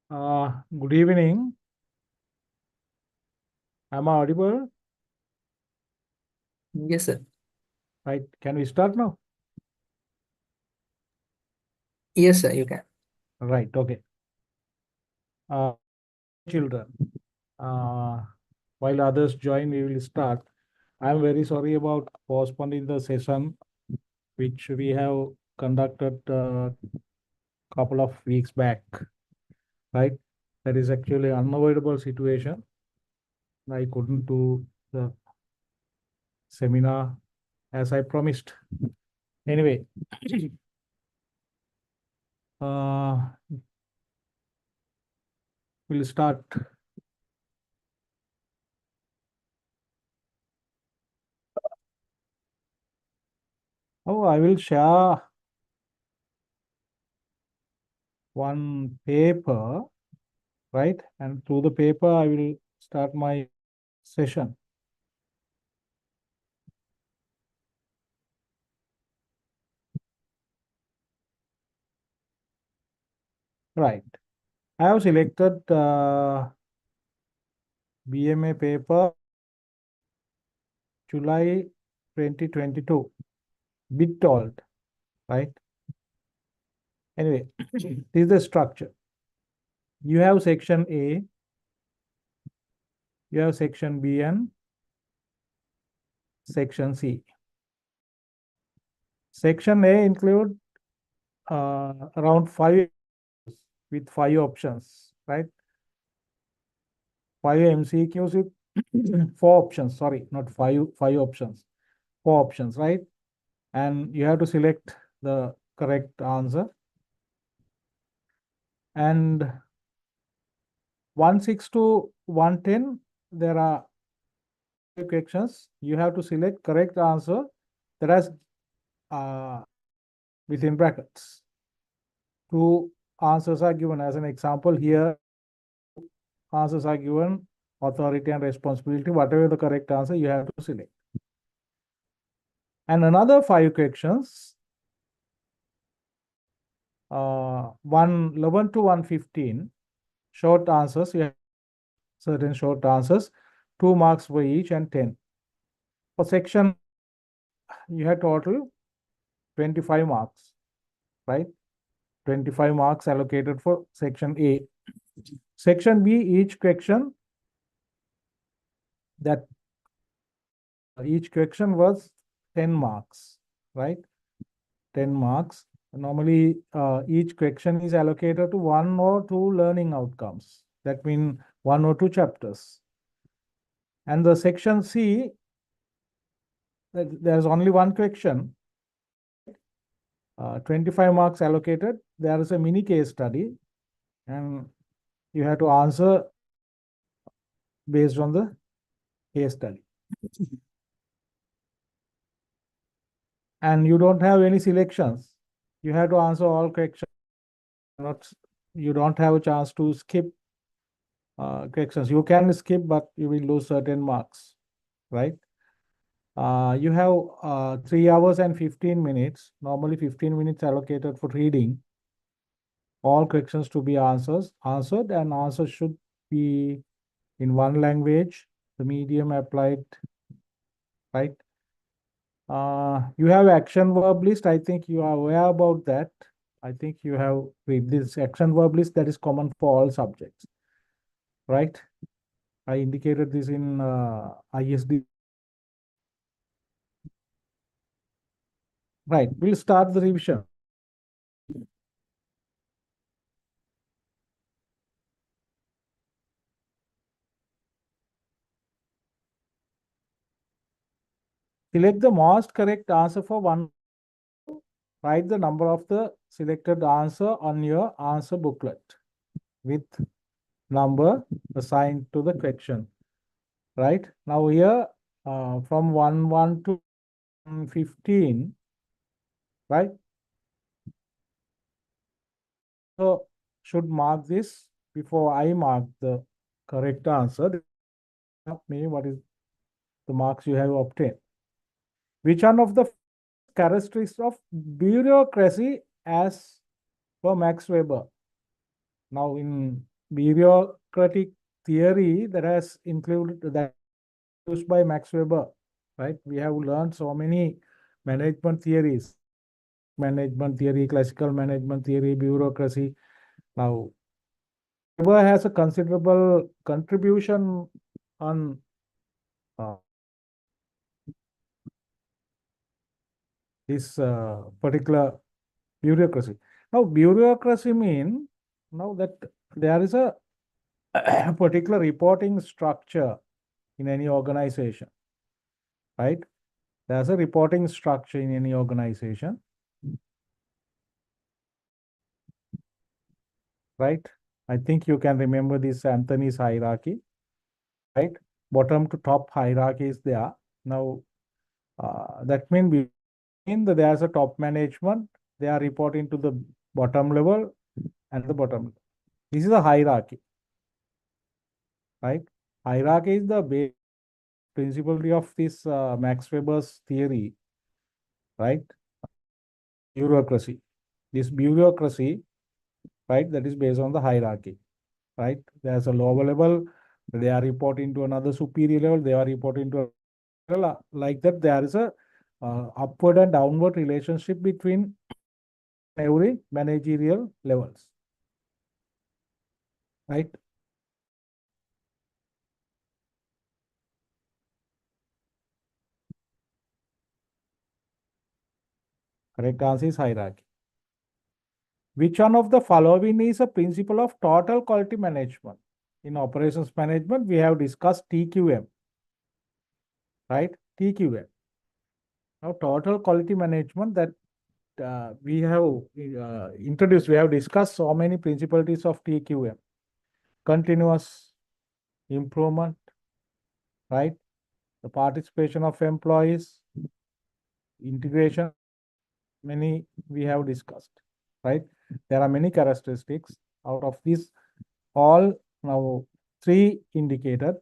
Good evening. Am I audible? Yes, sir. Right. Can we start now? Yes, sir, you can. Right. Okay. Children. While others join, we will start. I'm very sorry about postponing the session, which we have conducted a couple of weeks back. Right. That is actually an unavoidable situation. I couldn't do the seminar as I promised. Anyway, we'll start. Oh, I will share one paper, right? And through the paper, I will start my session. Right. I have selected BMA paper July 2022, bit old, right? Anyway, this is the structure. You have section A, you have section B and section C. Section A include around 5 with 5 options, right? 5 MCQs with 4 options, sorry, not 5 options, 4 options, right? And you have to select the correct answer. And 16 to 110, there are questions. You have to select correct answer that has within brackets. 2 answers are given. As an example, here answers are given authority and responsibility. Whatever the correct answer, you have to select. And another 5 questions, 111 to 115, short answers. You have certain short answers, 2 marks for each and 10. For section, you have total 25 marks, right? 25 marks allocated for section A. Section B, each question was 10 marks, right? 10 marks. Normally, each question is allocated to 1 or 2 learning outcomes. That means 1 or 2 chapters. And the section C, there's only 1 question. 25 marks allocated. There is a mini case study, and you have to answer based on the case study. And you don't have any selections. You have to answer all questions. You don't have a chance to skip questions. You can skip, but you will lose certain marks, right? You have 3 hours and 15 minutes. Normally 15 minutes allocated for reading. All questions to be answered, and answers should be in one language, the medium applied, right? You have action verb list. I think you are aware about that. I think you have read this action verb list that is common for all subjects, right? I indicated this in ISD. Right, we'll start the revision. Select the most correct answer for one. Write the number of the selected answer on your answer booklet with number assigned to the question. Right, now here from 1 to 15, right? So should mark this before I mark the correct answer. Me, what is the marks you have obtained? Which one of the characteristics of bureaucracy as per Max Weber? Now in bureaucratic theory that has included that used by Max Weber, right? We have learned so many management theories, management theory, classical management theory, bureaucracy. Now, Weber has a considerable contribution on uh, this particular bureaucracy. Now, bureaucracy means now that there is a particular reporting structure in any organization, right? There's a reporting structure in any organization, right? I think you can remember this Anthony's hierarchy, right? Bottom to top hierarchy is there. Now, that means that there's a top management, they are reporting to the bottom level and the bottom level. This is a hierarchy, right? Hierarchy is the base principle of this Max Weber's theory, right? Bureaucracy. This bureaucracy, right, that is based on the hierarchy, right? There's a lower level, they are reporting to another superior level, they are reporting to like that. There is a upward and downward relationship between every managerial levels, right? Correct answer is hierarchy. Which one of the following is a principle of total quality management? In operations management, we have discussed TQM, right? TQM. Now, total quality management that we have introduced, we have discussed so many principles of TQM. Continuous improvement, right? The participation of employees, integration, many we have discussed, right? There are many characteristics. Out of these, all now 3 indicated.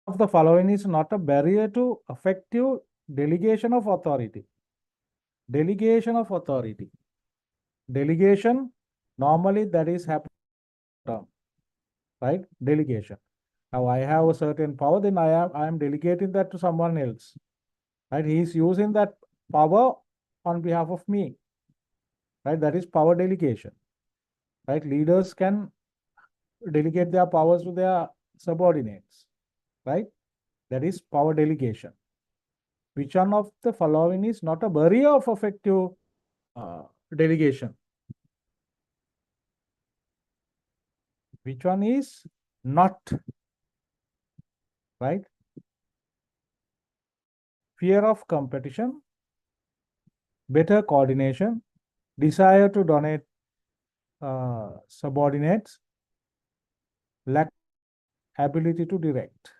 Of the following is not a barrier to effective delegation of authority. Delegation of authority. Delegation, normally that is happening, right? Delegation. Now I have a certain power, then I am delegating that to someone else, right? He is using that power on behalf of me, right? That is power delegation, right? Leaders can delegate their powers to their subordinates, right? That is power delegation. Which one of the following is not a barrier of effective delegation? Which one is not, right? Fear of competition, better coordination, desire to donate subordinates, lack ability to direct.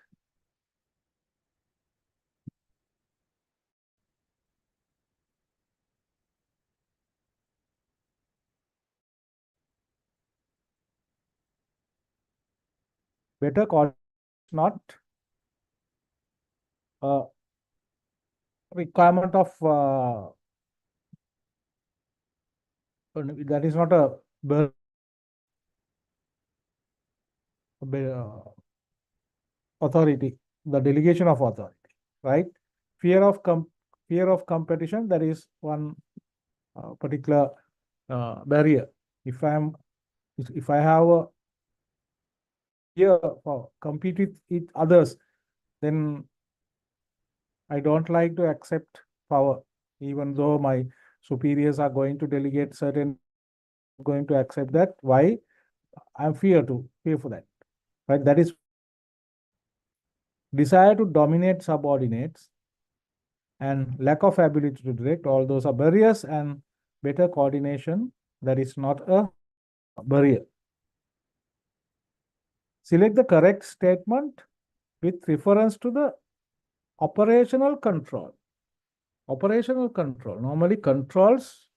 Better coordination is not a requirement of that is not a authority, the delegation of authority, right? Fear of competition, that is one particular barrier. If I have a fear for compete with others, then I don't like to accept power, even though my superiors are going to delegate certain, going to accept that. Why? I'm fear for that, right? That is desire to dominate subordinates and lack of ability to direct. All those are barriers, and better coordination, that is not a barrier. Select the correct statement with reference to the operational control. Operational control. Normally controls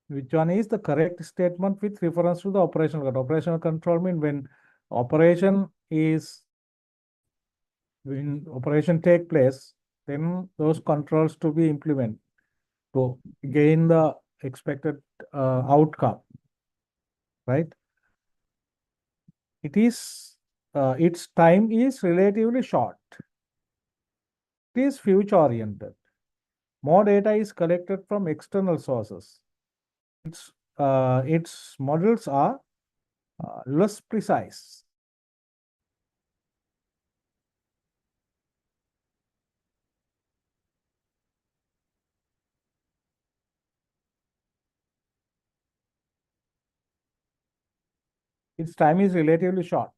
which one is the correct statement with reference to the operational control? Operational control means when operation is, when operation take place, then those controls to be implemented to gain the expected outcome, right? It is, its time is relatively short. It is future oriented. More data is collected from external sources. Its models are less precise. Its time is relatively short,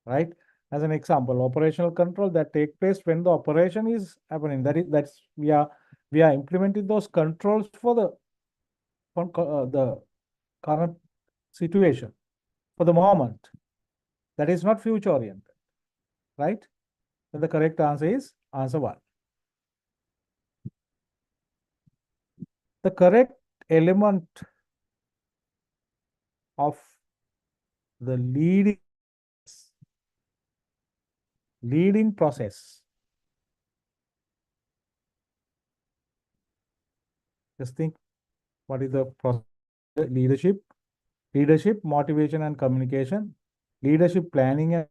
right? As an example, operational control that take place when the operation is happening. That's we are implementing those controls for the current situation, for the moment. That is not future oriented, right? Then the correct answer is answer 1. The correct element of the leading process. Just think, what is the process? Leadership, motivation and communication, leadership planning,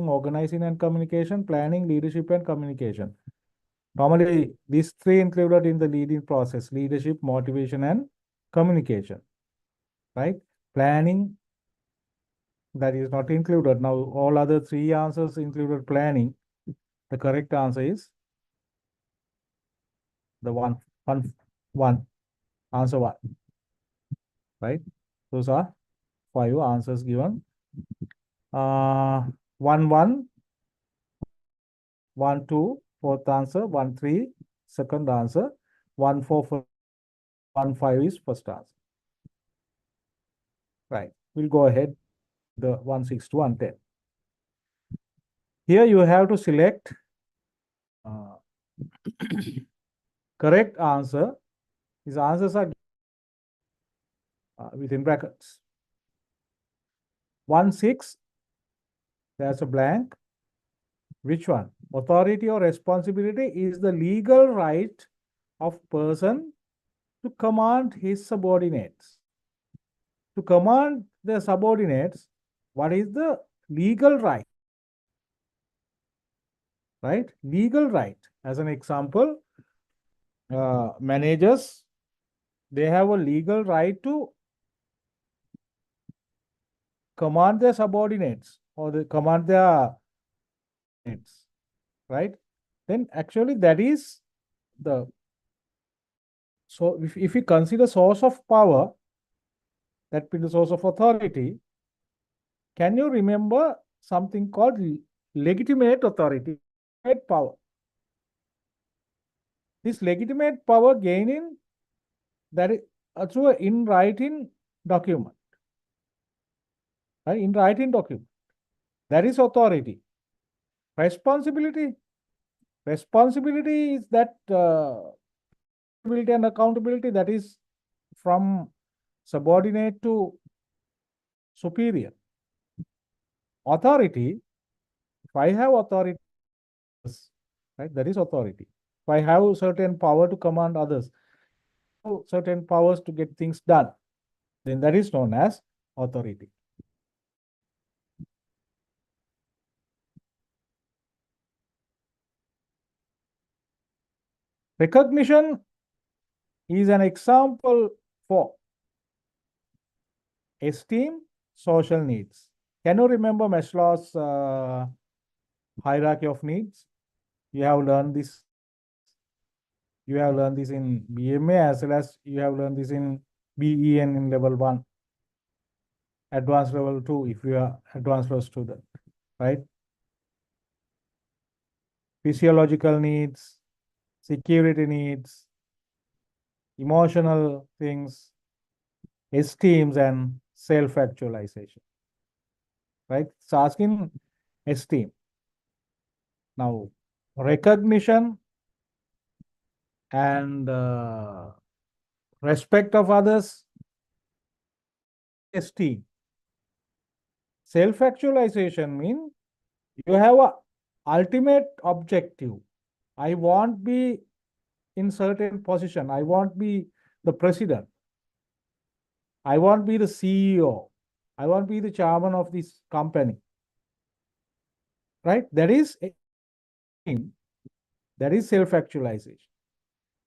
organizing and communication, planning, leadership and communication. Normally, these 3 included in the leading process: leadership, motivation and communication, right? Planning, that is not included. Now, all other 3 answers included planning. The correct answer is the one, answer 1, right? Those are 5 answers given. 1, 1, 1, 2, fourth answer, 1, 3, second answer, 1, 4, 1, 5 is first answer. Right. We'll go ahead the 1, 6 to 1, 10. Here you have to select correct answer. These answers are within brackets. 1, 6, there's a blank. Which one? Authority or responsibility is the legal right of person to command his subordinates. To command the subordinates, what is the legal right? Right? Legal right. As an example, managers, they have a legal right to command their subordinates or they command their subordinates, right? Then actually that is the, so if you consider source of power, that being the source of authority, can you remember something called legitimate authority, legitimate power? This legitimate power gaining that is through an in writing document, right? In writing document, that is authority. Responsibility is that responsibility and accountability, that is from subordinate to superior. Authority, if I have authority, right, that is authority. If I have certain power to command others, certain powers to get things done, then that is known as authority. Recognition is an example for esteem, social needs. Can you remember Maslow's hierarchy of needs? You have learned this. You have learned this in BMA as well as you have learned this in BEN in level 1, advanced level 2 if you are advanced level student, right? Physiological needs, security needs, emotional things, esteems and self-actualization, right? It's asking esteem. Now, recognition and respect of others, esteem. Self-actualization means you have a ultimate objective. I won't be in certain position. I won't be the president. I won't be the CEO. I won't be the chairman of this company. Right? That is self-actualization.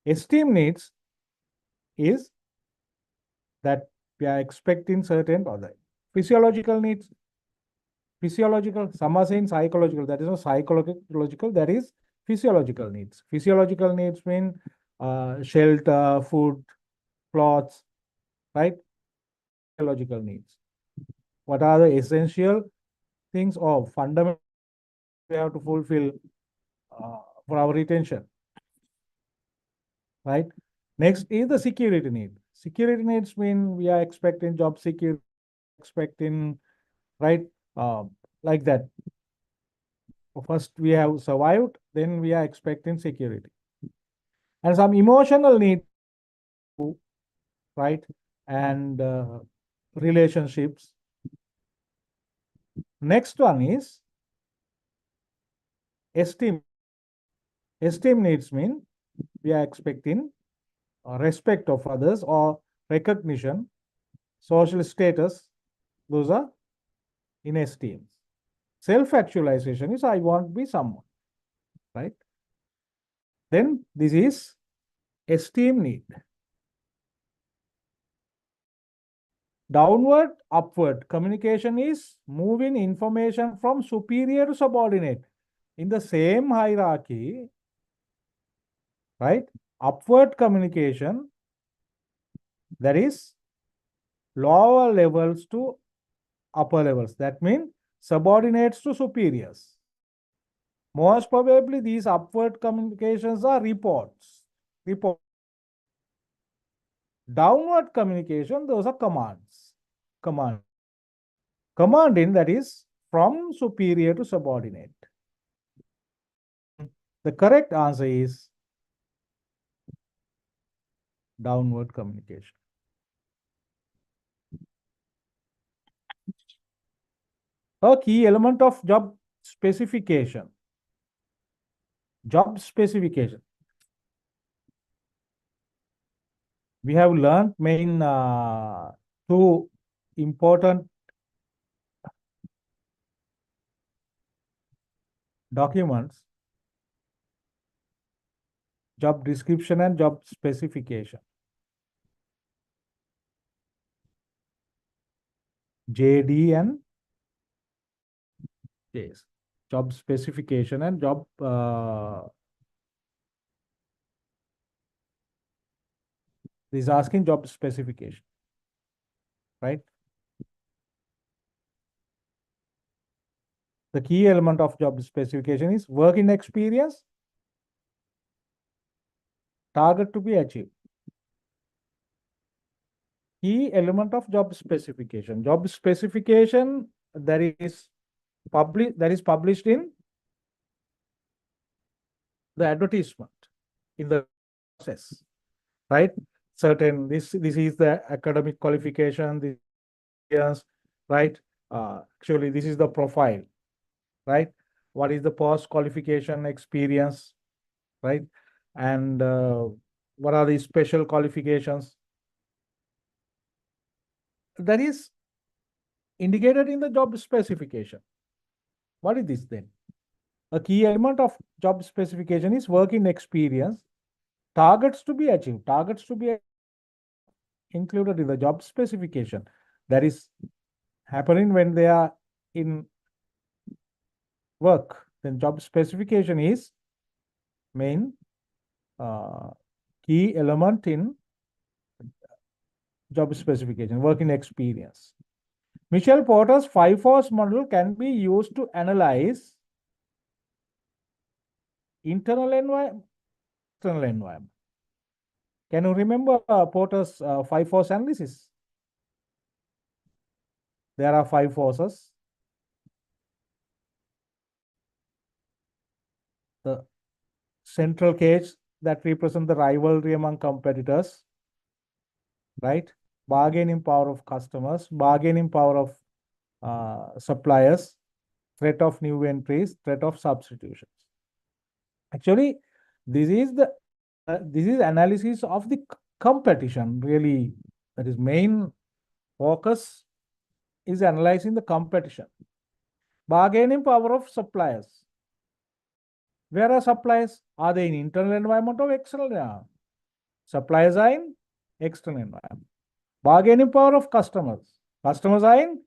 Esteem needs is that we are expecting certain other physiological needs. Physiological, some are saying psychological. That is not psychological, that is physiological needs. Physiological needs mean shelter, food, clothes, right? Physiological needs. What are the essential things or fundamental we have to fulfill for our retention, right? Next is the security need. Security needs mean we are expecting job security, expecting, right? Like that. First we have survived, then we are expecting security. And some emotional need, right? And relationships. Next one is esteem. Esteem needs mean we are expecting respect of others or recognition, social status. Those are in esteem. Self-actualization is I want to be someone, right? Then this is esteem need. Downward, upward communication is moving information from superior to subordinate in the same hierarchy, right? Upward communication, that is lower levels to upper levels. That means subordinates to superiors. Most probably these upward communications are reports. Downward communication, those are commands. Commanding, that is from superior to subordinate. The correct answer is downward communication. A key element of job specification. Job specification. We have learned main two important documents: job description and job specification. JD and JS. Job specification and job this is asking job specification, right? The key element of job specification is working experience, target to be achieved. Key element of job specification. Job specification that is published in the advertisement in the process, right? Certain this is the academic qualification, this is, right? Actually, this is the profile, right? What is the post qualification experience, right? And what are the special qualifications that is indicated in the job specification? What is this then? A key element of job specification is working experience, targets to be achieved. Targets to be included in the job specification. That is happening when they are in work. Then job specification is main key element in job specification, working experience. Michel Porter's 5-force model can be used to analyze internal environment, external environment. Can you remember Porter's 5-force analysis? There are 5 forces. The central cage that represent the rivalry among competitors, right? Bargaining power of customers, bargaining power of suppliers, threat of new entries, threat of substitutions. Actually, this is analysis of the competition. Really, that is main focus is analyzing the competition. Bargaining power of suppliers. Where are suppliers? Are they in internal environment or external environment? Suppliers are in external environment. Bargaining power of customers. Customers are in,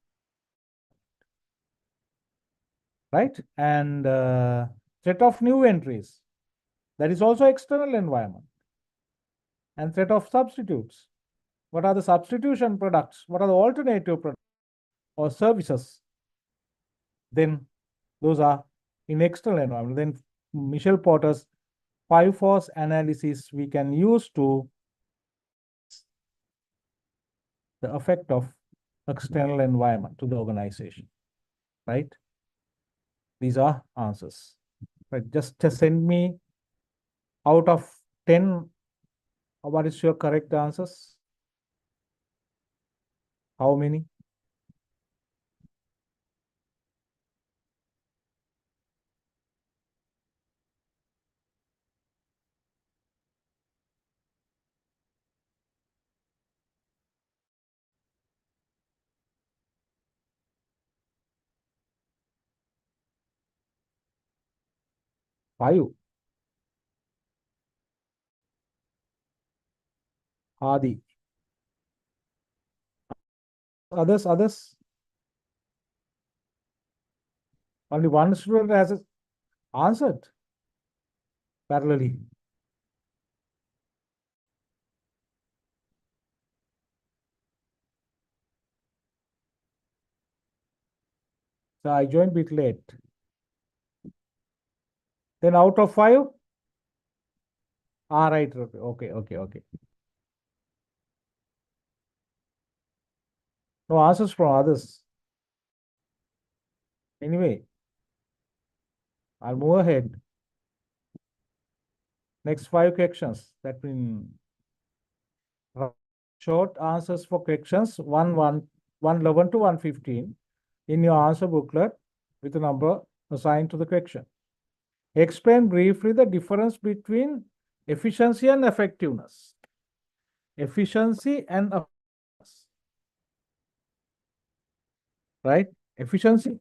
right? And threat of new entries. That is also external environment. And threat of substitutes. What are the substitution products? What are the alternative products or services? Then those are in external environment. Then Michel Porter's 5-force analysis we can use to the effect of external environment to the organization, right? These are answers, right? Just send me out of 10, what is your correct answers? How many? Five. Adi. Others. Only one student has answered parallelly. So I joined a bit late. Then out of 5? Right. Okay. No answers from others. Anyway, I'll move ahead. Next 5 questions. That means short answers for questions 111 to 115 in your answer booklet with a number assigned to the question. Explain briefly the difference between efficiency and effectiveness. Efficiency and effectiveness. Right? Efficiency.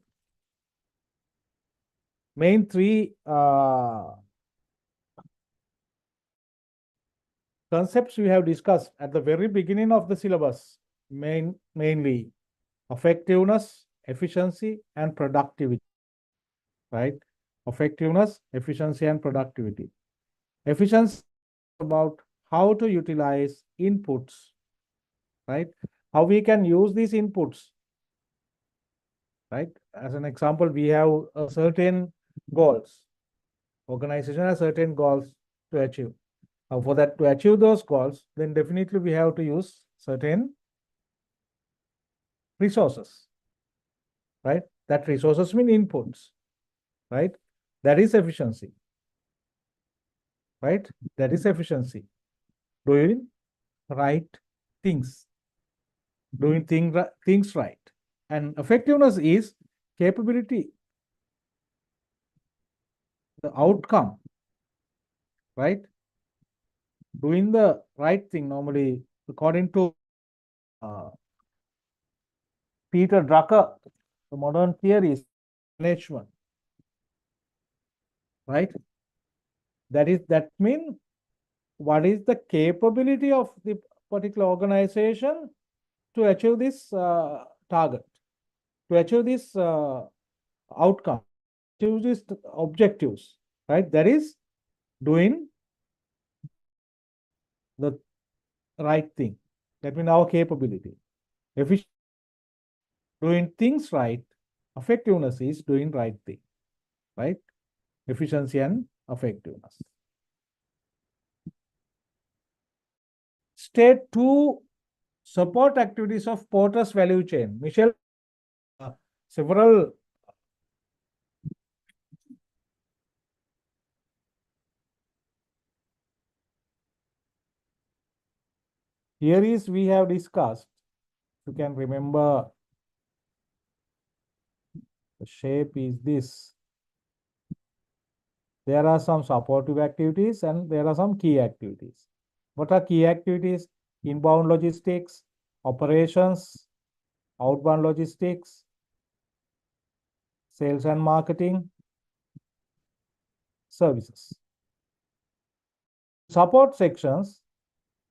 Main 3 concepts we have discussed at the very beginning of the syllabus, mainly effectiveness, efficiency, and productivity, right? Effectiveness, efficiency, and productivity. Efficiency is about how to utilize inputs, right? How we can use these inputs, right? As an example, we have certain goals. Organization has certain goals to achieve. For that, to achieve those goals, then definitely we have to use certain resources, right? That resources mean inputs, right? That is efficiency, right? That is efficiency. Doing right things, doing things right. And effectiveness is capability, the outcome, right? Doing the right thing, normally, according to Peter Drucker, the modern theories, management, right? That means what is the capability of the particular organization to achieve this target, to achieve this outcome, to these objectives, right? That is doing the right thing. That means our capability. Doing things right, effectiveness is doing right thing, right? Efficiency and effectiveness. State 2 support activities of Porter's value chain. Michel, several theories we have discussed. You can remember shape is this. There are some supportive activities and there are some key activities. What are key activities? Inbound logistics, operations, outbound logistics, sales and marketing, services. Support sections,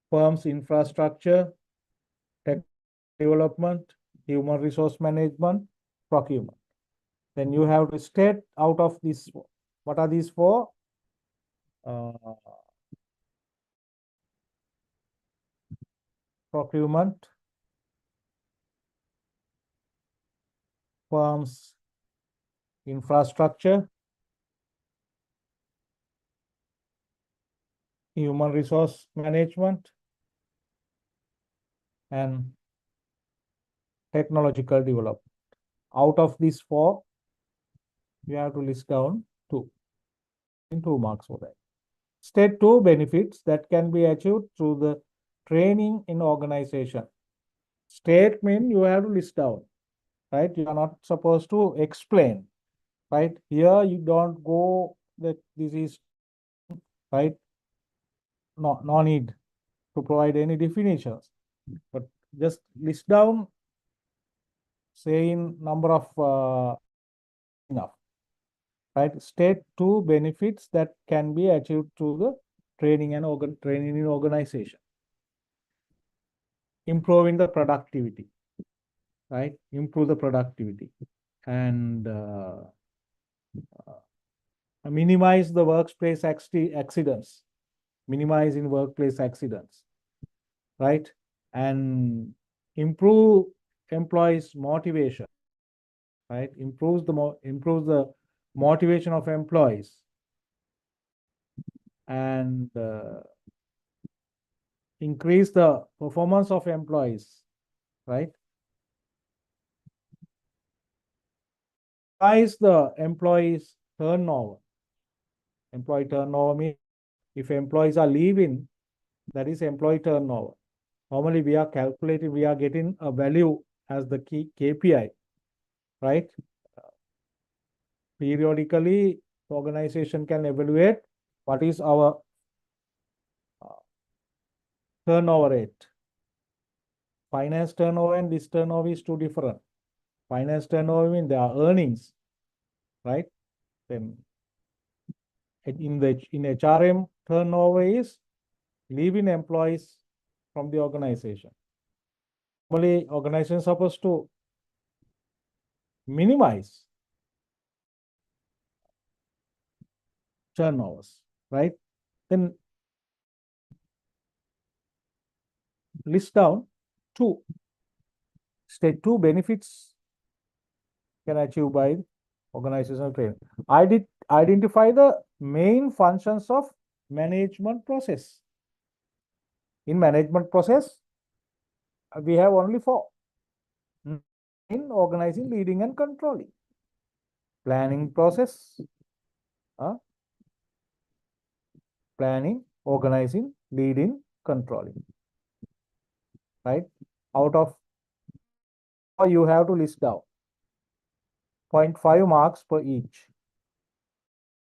firm's infrastructure, tech development, human resource management, procurement. Then you have to state out of this, what are these four? Procurement, firm's infrastructure, human resource management, and technological development. Out of these four, you have to list down two. In 2 marks for that. State 2 benefits that can be achieved through the training in organization. State means you have to list down, right? You are not supposed to explain, right? Here you don't go that this is, right? No need to provide any definitions, but just list down, saying number of enough. Right, state 2 benefits that can be achieved through the training in organization. Improving the productivity, right? Improve the productivity and minimize the workplace accidents. Minimizing workplace accidents, right? And improve employees' motivation, right? Improves the motivation of employees and increase the performance of employees, right? Rise the employees turnover. Employee turnover means if employees are leaving, that is employee turnover. Normally we are calculating, we are getting a value as the key KPI, right? Periodically, the organization can evaluate what is our turnover rate. Finance turnover and this turnover is two different. Finance turnover means there are earnings, right? Then in HRM, turnover is leaving employees from the organization. Normally, organization is supposed to minimize turnovers, right? Then list down two. State 2 benefits can achieve by organizational training. I did identify the main functions of management process. In management process, we have only 4. In organizing, leading, and controlling. Planning process, planning, organizing, leading, controlling. Right? Out of you have to list down 0.5 marks per each.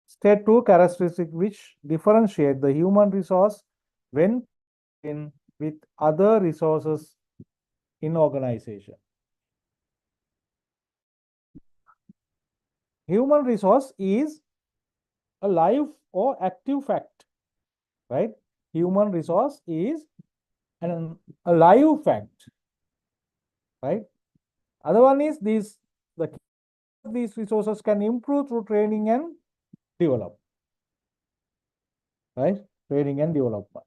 State 2 characteristics which differentiate the human resource when in with other resources in organization. Human resource is a live or active fact, right? Human resource is a live fact, right? Other one is these resources can improve through training and development, right? Training and development.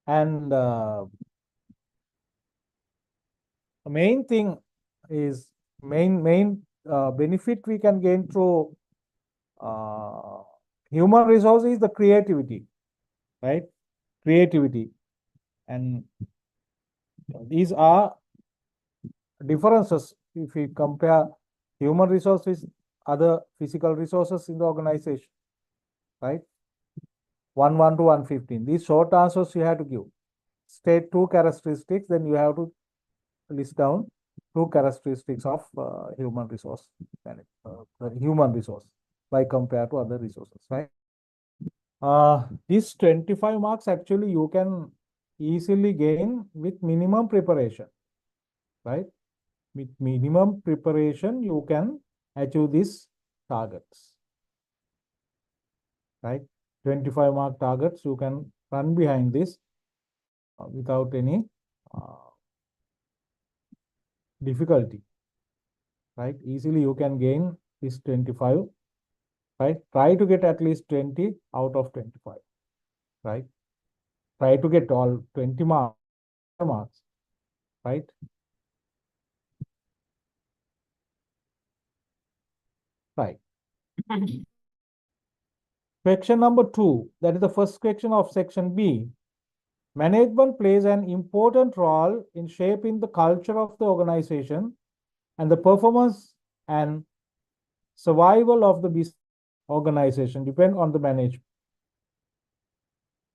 And the main thing is main benefit we can gain through human resource is the creativity, right? Creativity. And these are differences if we compare human resources with other physical resources in the organization, right? 1 to 115. These short answers you have to give. State 2 characteristics, then you have to list down 2 characteristics of human resource, human resource by compared to other resources, right? These 25 marks actually you can easily gain with minimum preparation, right? With minimum preparation, you can achieve these targets, right? 25 mark targets, you can run behind this without any difficulty, right? Easily you can gain this 25, right? Try to get at least 20 out of 25, right? Try to get all 20 marks, right? Right. Question number 2, that is the first question of section B. Management plays an important role in shaping the culture of the organization and the performance and survival of the business organization depend on the management.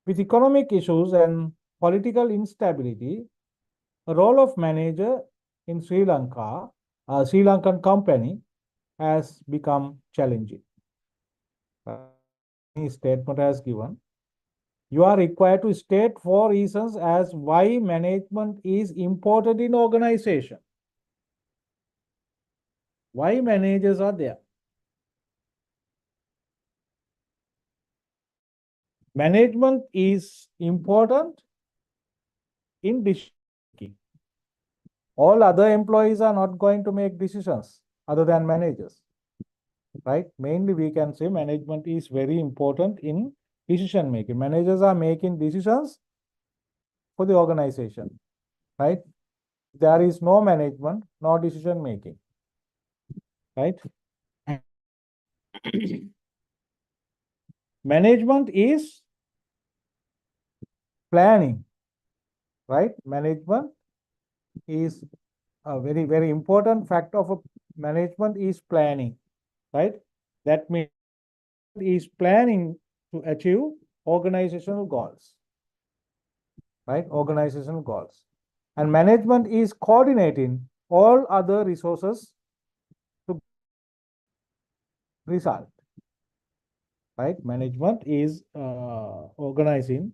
With economic issues and political instability, the role of manager in Sri Lanka, a Sri Lankan company, has become challenging. Statement has given. You are required to state 4 reasons as why management is important in organization. Why managers are there? Management is important in decision making. All other employees are not going to make decisions other than managers, right? Mainly we can say management is very important in decision making. Managers are making decisions for the organization, right? There is no management, no decision making, right? Management is planning, right? Management is a very, very important factor of management is planning, right? That means is planning to achieve organizational goals, right? Organizational goals. And management is coordinating all other resources to result, right? Management is organizing,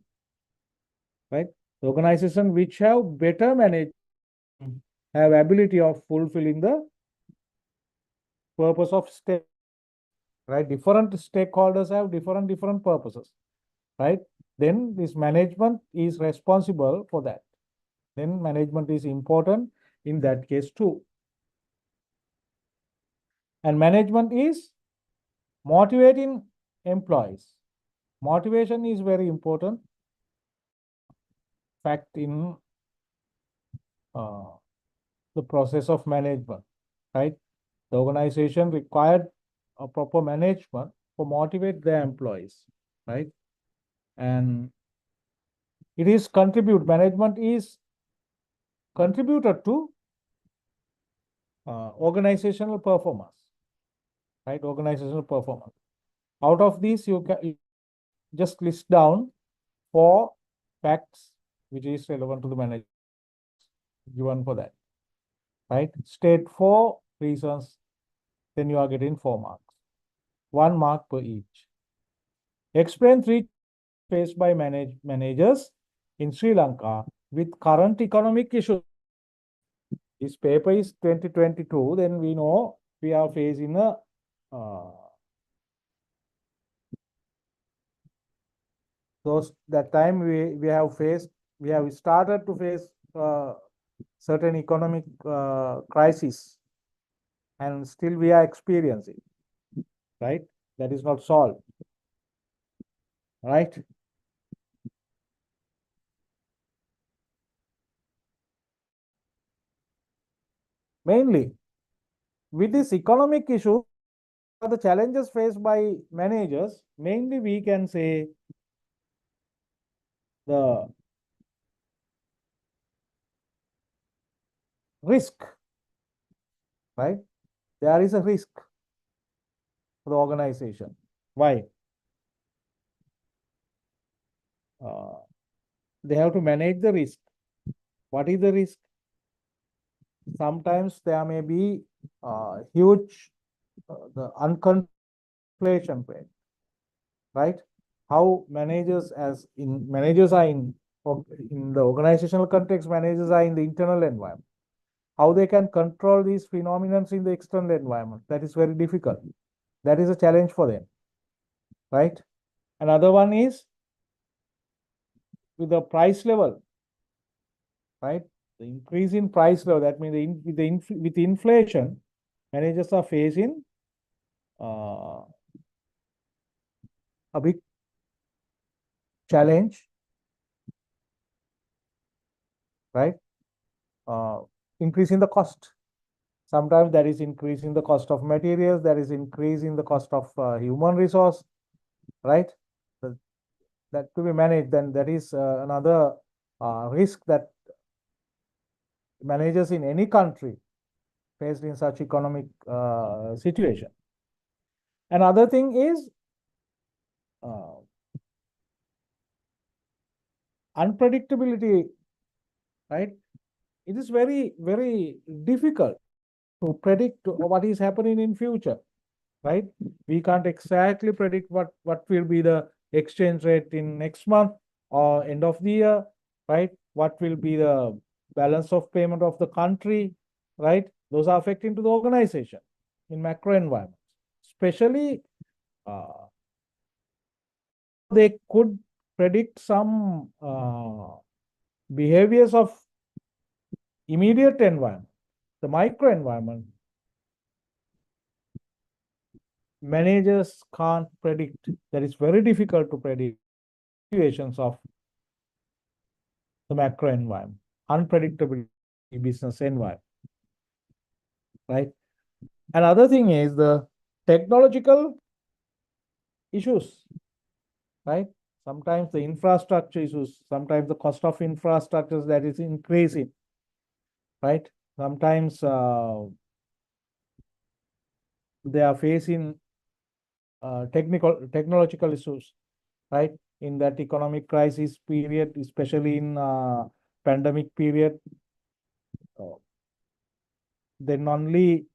right? The organization which have better management have ability of fulfilling the purpose of stake, right? Different stakeholders have different purposes, right? Then this management is responsible for that. Then management is important in that case too. And management is motivating employees. Motivation is very important fact in the process of management, right? The organization required a proper management to motivate their employees, right? And it is management is contributed to organizational performance, right? Organizational performance. Out of these, you can just list down 4 facts which is relevant to the management given for that, right? State 4 reasons, then you are getting 4 marks, 1 mark per each. Explain 3 faced by managers in Sri Lanka with current economic issues. This paper is 2022, then we know we are facing a that time we have started to face certain economic crisis, and still we are experiencing, right? That is not solved, right? Mainly with this economic issue, the challenges faced by managers, mainly we can say the risk, right? There is a risk for the organization. Why? they have to manage the risk. What is the risk? Sometimes there may be huge the uncontrolled inflation rate, right? How managers are in the organizational context, managers are in the internal environment. How they can control these phenomena in the external environment, that is very difficult. That is a challenge for them, right? Another one is with the price level, right? The increase in price level, that means with inflation, managers are facing a big challenge, right? Increase in the cost. Sometimes that is increase in the cost of materials, that is increase in the cost of human resource, right? That to be managed, then that is another risk that managers in any country faced in such economic situation. Another thing is unpredictability, right? It is very, very difficult to predict what is happening in future, right? We can't exactly predict what will be the exchange rate in next month or end of the year, right? What will be the balance of payment of the country, right? Those are affecting to the organization in macro environments. Especially, they could predict some behaviors of immediate environment, the micro environment. Managers can't predict. That is very difficult to predict situations of the macro environment, unpredictable business environment, right? Another thing is the technological issues, right? Sometimes the infrastructure issues, sometimes the cost of infrastructures that is increasing, right? Sometimes they are facing technological issues, right? In that economic crisis period, especially in pandemic period, then only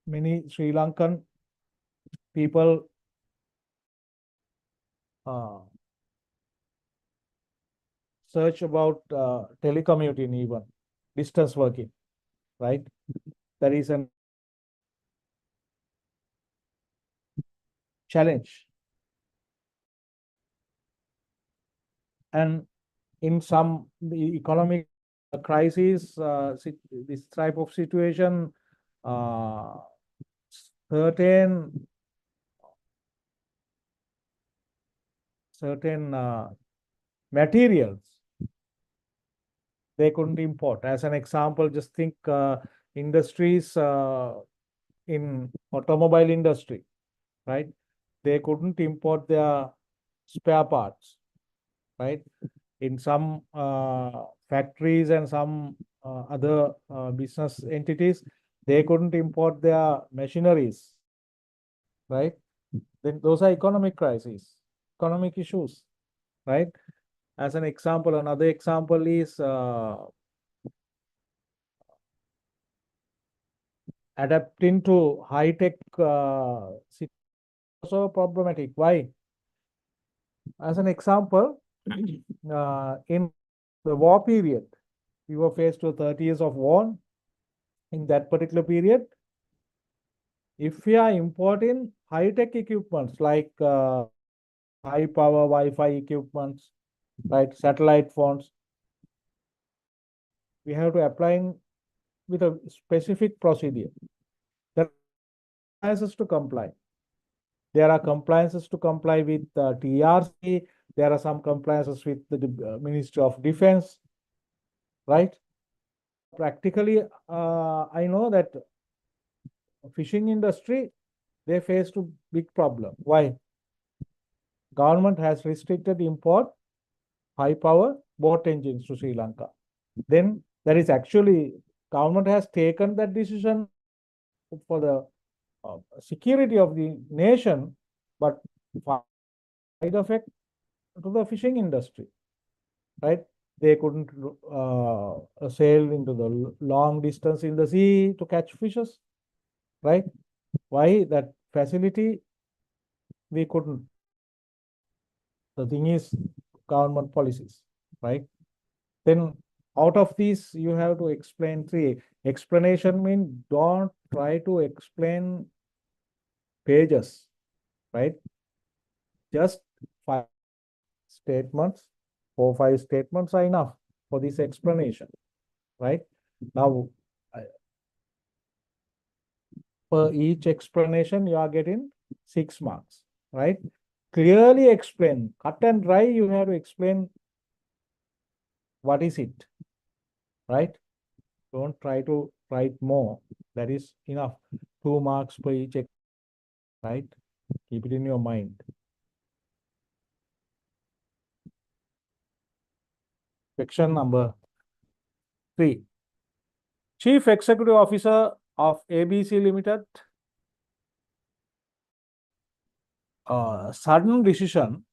many Sri Lankan people search about telecommuting, even distance working, right? That is a challenge. And in some economic crisis, this type of situation, certain materials they couldn't import. As an example, just think industries in automobile industry, right? They couldn't import their spare parts, right? In some factories and some other business entities, they couldn't import their machineries, right? Then those are economic crises, economic issues, right? As an example, another example is adapting to high-tech also problematic. Why? As an example, in the war period, we were faced with 30 years of war. In that particular period, if we are importing high-tech equipments like high-power Wi-Fi equipments, right, satellite phones, we have to apply with a specific procedure. There are compliances to comply. There are compliances to comply with TRC. There are some compliances with the Ministry of Defense, right? Practically, I know that fishing industry, they faced a big problem. Why? Government has restricted import high power boat engines to Sri Lanka. Then that is actually government has taken that decision for the security of the nation, but side effect to the fishing industry, right? they couldn't sail into the long distance in the sea to catch fishes, right? Why that facility we couldn't? The thing is government policies, right? Then out of these, you have to explain three. Explanation means don't try to explain pages, right? Just 5 statements, 4 5 statements are enough for this explanation, right? Now, per each explanation, you are getting 6 marks, right? Clearly explain, cut and dry, you have to explain what is it, right? Don't try to write more. That is enough. 2 marks per each, right? Keep it in your mind. Section number 3. Chief Executive Officer of ABC Limited, sudden decision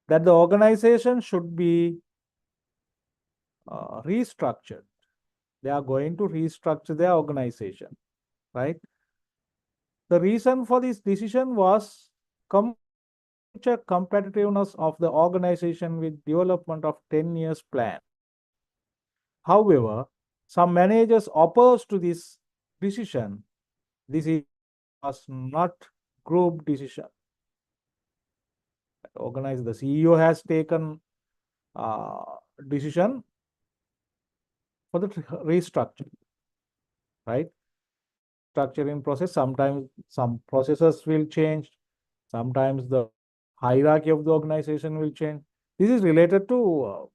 that the organization should be restructured. They are going to restructure their organization, right? The reason for this decision was future competitiveness of the organization with development of 10 years plan. However, some managers opposed to this decision. This was not group decision. Organize the CEO has taken decision for the restructure, right? Structuring process, sometimes some processes will change, sometimes the hierarchy of the organization will change. This is related to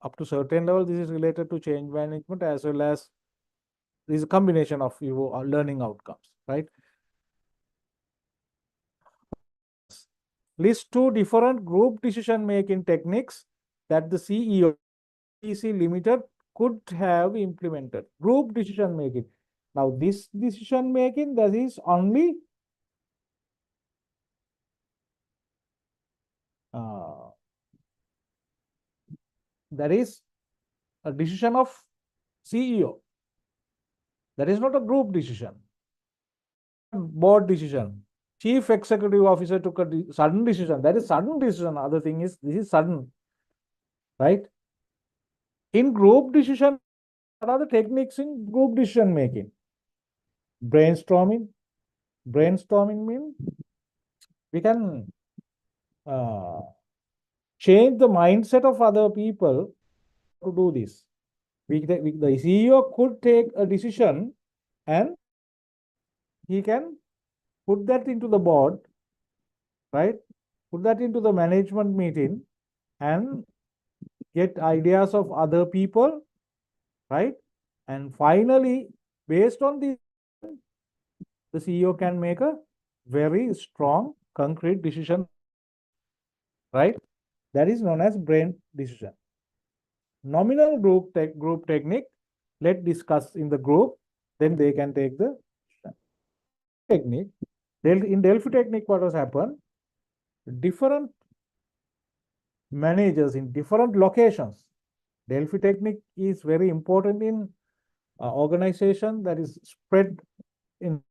up to certain level, this is related to change management as well as this is a combination of your learning outcomes, right? List 2 different group decision making techniques that the CEO ABC Limited could have implemented. Group decision making. Now, this decision making, that is only that is a decision of CEO. That is not a group decision. Board decision. Chief Executive Officer took a sudden decision. That is sudden decision. Other thing is this is sudden, right? In group decision, what are the techniques in group decision making? Brainstorming. Brainstorming means we can change the mindset of other people to do this. The CEO could take a decision and he can put that into the board, right? Put that into the management meeting and get ideas of other people, right? And finally, based on this, the CEO can make a very strong, concrete decision, right? That is known as brain decision. Nominal group technique, let's discuss in the group, then they can take the technique. In Delphi technique, what has happened? Different managers in different locations. Delphi technique is very important in organization that is spread in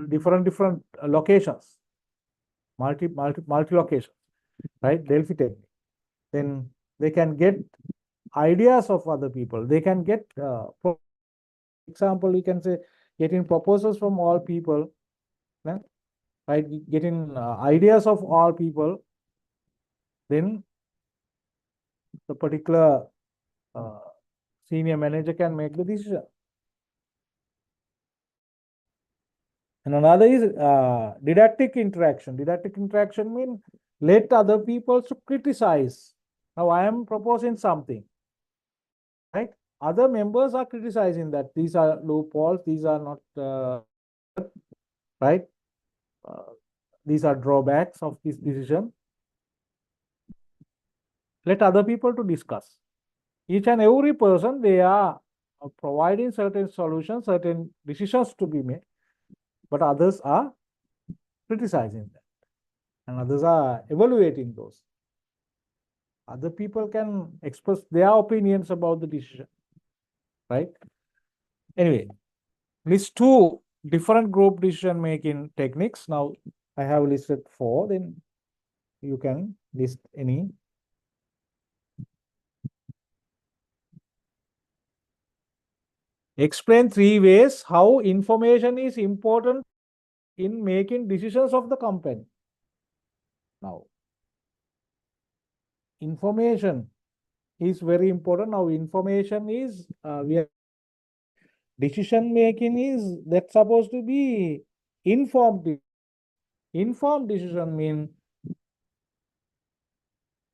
different locations, multi locations, right? Delphi technique. Then they can get ideas of other people. They can get, example, we can say, getting proposals from all people, right? Getting ideas of all people. Then the particular senior manager can make the decision. And another is didactic interaction. Didactic interaction means let other people to criticize. Now I am proposing something, right? Other members are criticizing that these are loopholes, these are not right. These are drawbacks of this decision. Let other people to discuss. Each and every person, they are providing certain solutions, certain decisions to be made, but others are criticizing that. and others are evaluating those. Other people can express their opinions about the decision, right? Anyway, list 2 different group decision making techniques. Now I have listed 4, then you can list any. Explain 3 ways how information is important in making decisions of the company. Now, information is very important. Now, information is decision making is that's supposed to be informed. Informed decision means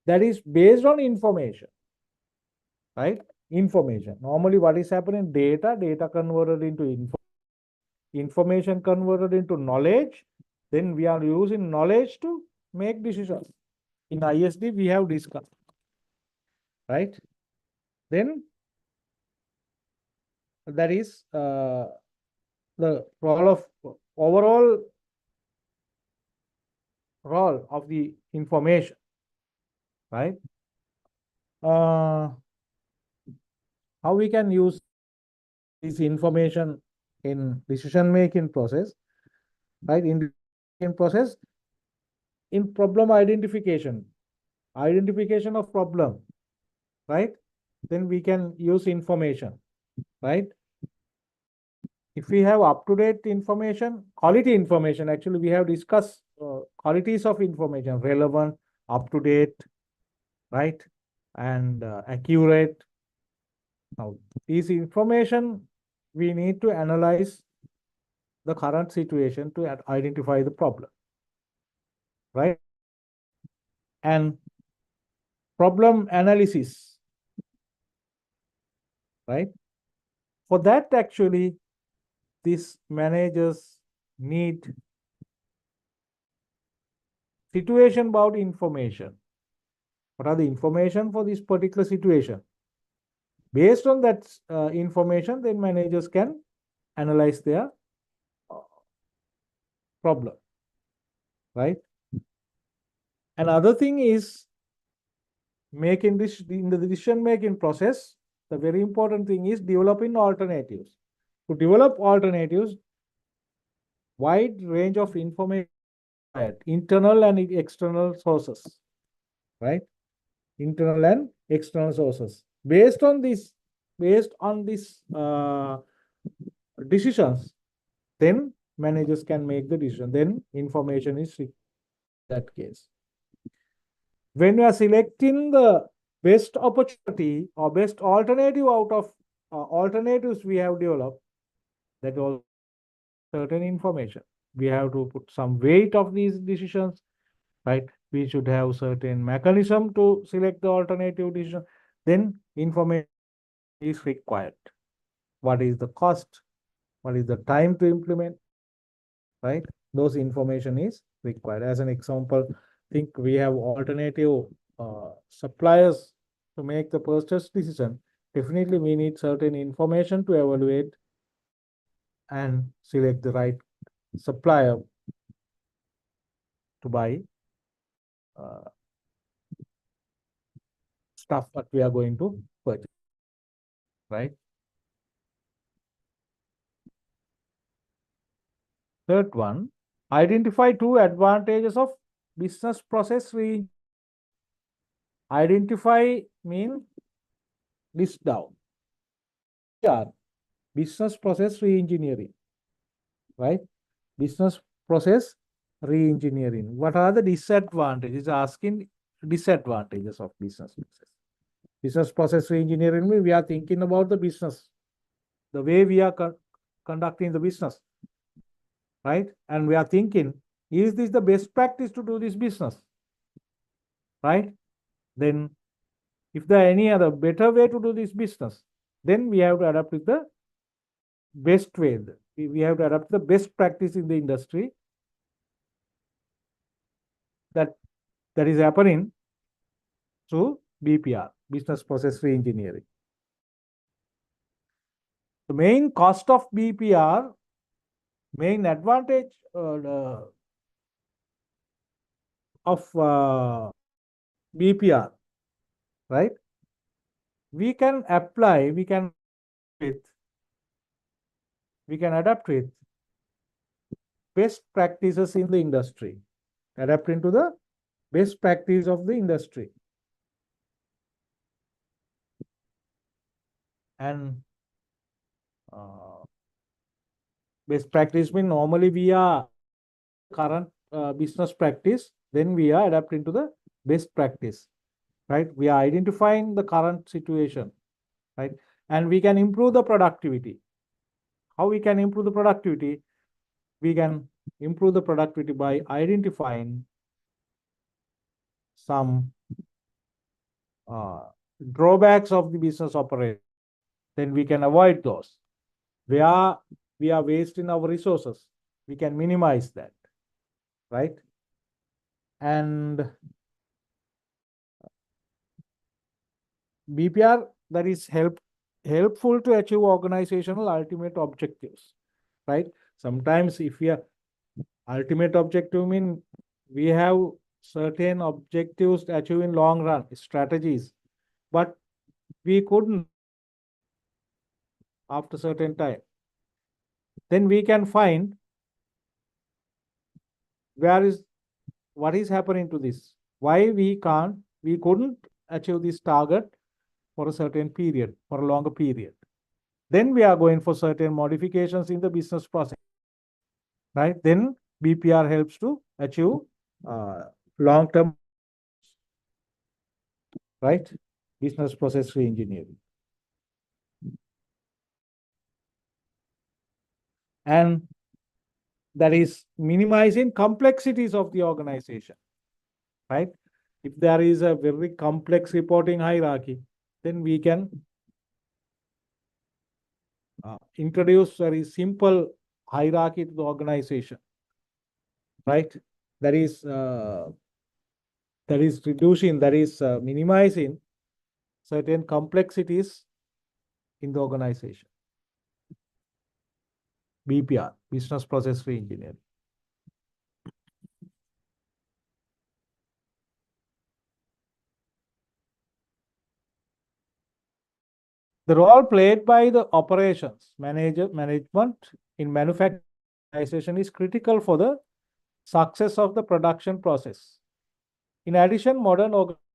that is based on information, right? Information. Normally, what is happening? Data converted into information converted into knowledge. Then we are using knowledge to make decisions. In ISD, we have discussed, right? Then that is the overall role of the information, right? How we can use this information in decision making process, right? In process, in problem identification of problem, right? Then we can use information, right? If we have up-to-date information, quality information, actually we have discussed qualities of information: relevant, up-to-date, right, and accurate. Now, this information, we need to analyze the current situation to identify the problem, right? And problem analysis, right? For that, actually, these managers need situation about information. What are the information for this particular situation? Based on that information, then managers can analyze their problem, right? Another thing is making this in the decision making process. The very important thing is developing alternatives. To develop alternatives, wide range of information, internal and external sources, right? Internal and external sources. Based on these decisions, then managers can make the decision. Then information is in that case. When we are selecting the best opportunity or best alternative out of alternatives we have developed, that all certain information. We have to put some weight of these decisions, right? We should have certain mechanism to select the alternative decision. Then information is required. What is the cost? What is the time to implement? Right? Those information is required. As an example, think we have alternative suppliers to make the purchase decision. Definitely, we need certain information to evaluate and select the right supplier to buy stuff that we are going to purchase, right? Third one, identify 2 advantages of business process re. Identify mean list down. Yeah, business process re-engineering, right? Business process re-engineering. What are the disadvantages? Asking disadvantages of business process. Business process re-engineering means we are thinking about the business, the way we are conducting the business, right? And we are thinking, is this the best practice to do this business, right? Then if there are any other better way to do this business, then we have to adapt with the best way. We have to adapt the best practice in the industry that is happening through BPR, business process re-engineering. The main cost of BPR, main advantage, of BPR, right? We can apply, we can adapt with best practices in the industry, adapt into the best practice of the industry. And best practice means normally we are current business practice, then we are adapting to the best practice, right? We are identifying the current situation, right? And we can improve the productivity. How we can improve the productivity? We can improve the productivity by identifying some drawbacks of the business operation. Then we can avoid those. Where we are wasting our resources, we can minimize that, right? And BPR that is helpful to achieve organizational ultimate objectives, right? Sometimes if we are ultimate objective mean we have certain objectives to achieve in long run strategies, but we couldn't after certain time. Then we can find what is happening to this, why we couldn't achieve this target for a certain period, for a longer period. Then we are going for certain modifications in the business process, right? Then BPR helps to achieve long-term, right? Business process reengineering. And that is minimizing complexities of the organization, right? If there is a very complex reporting hierarchy, then we can introduce very simple hierarchy to the organization, right? That is reducing, that is minimizing certain complexities in the organization. BPR, business process reengineering. The role played by the operations management in manufacturing organization is critical for the success of the production process. In addition, modern organizations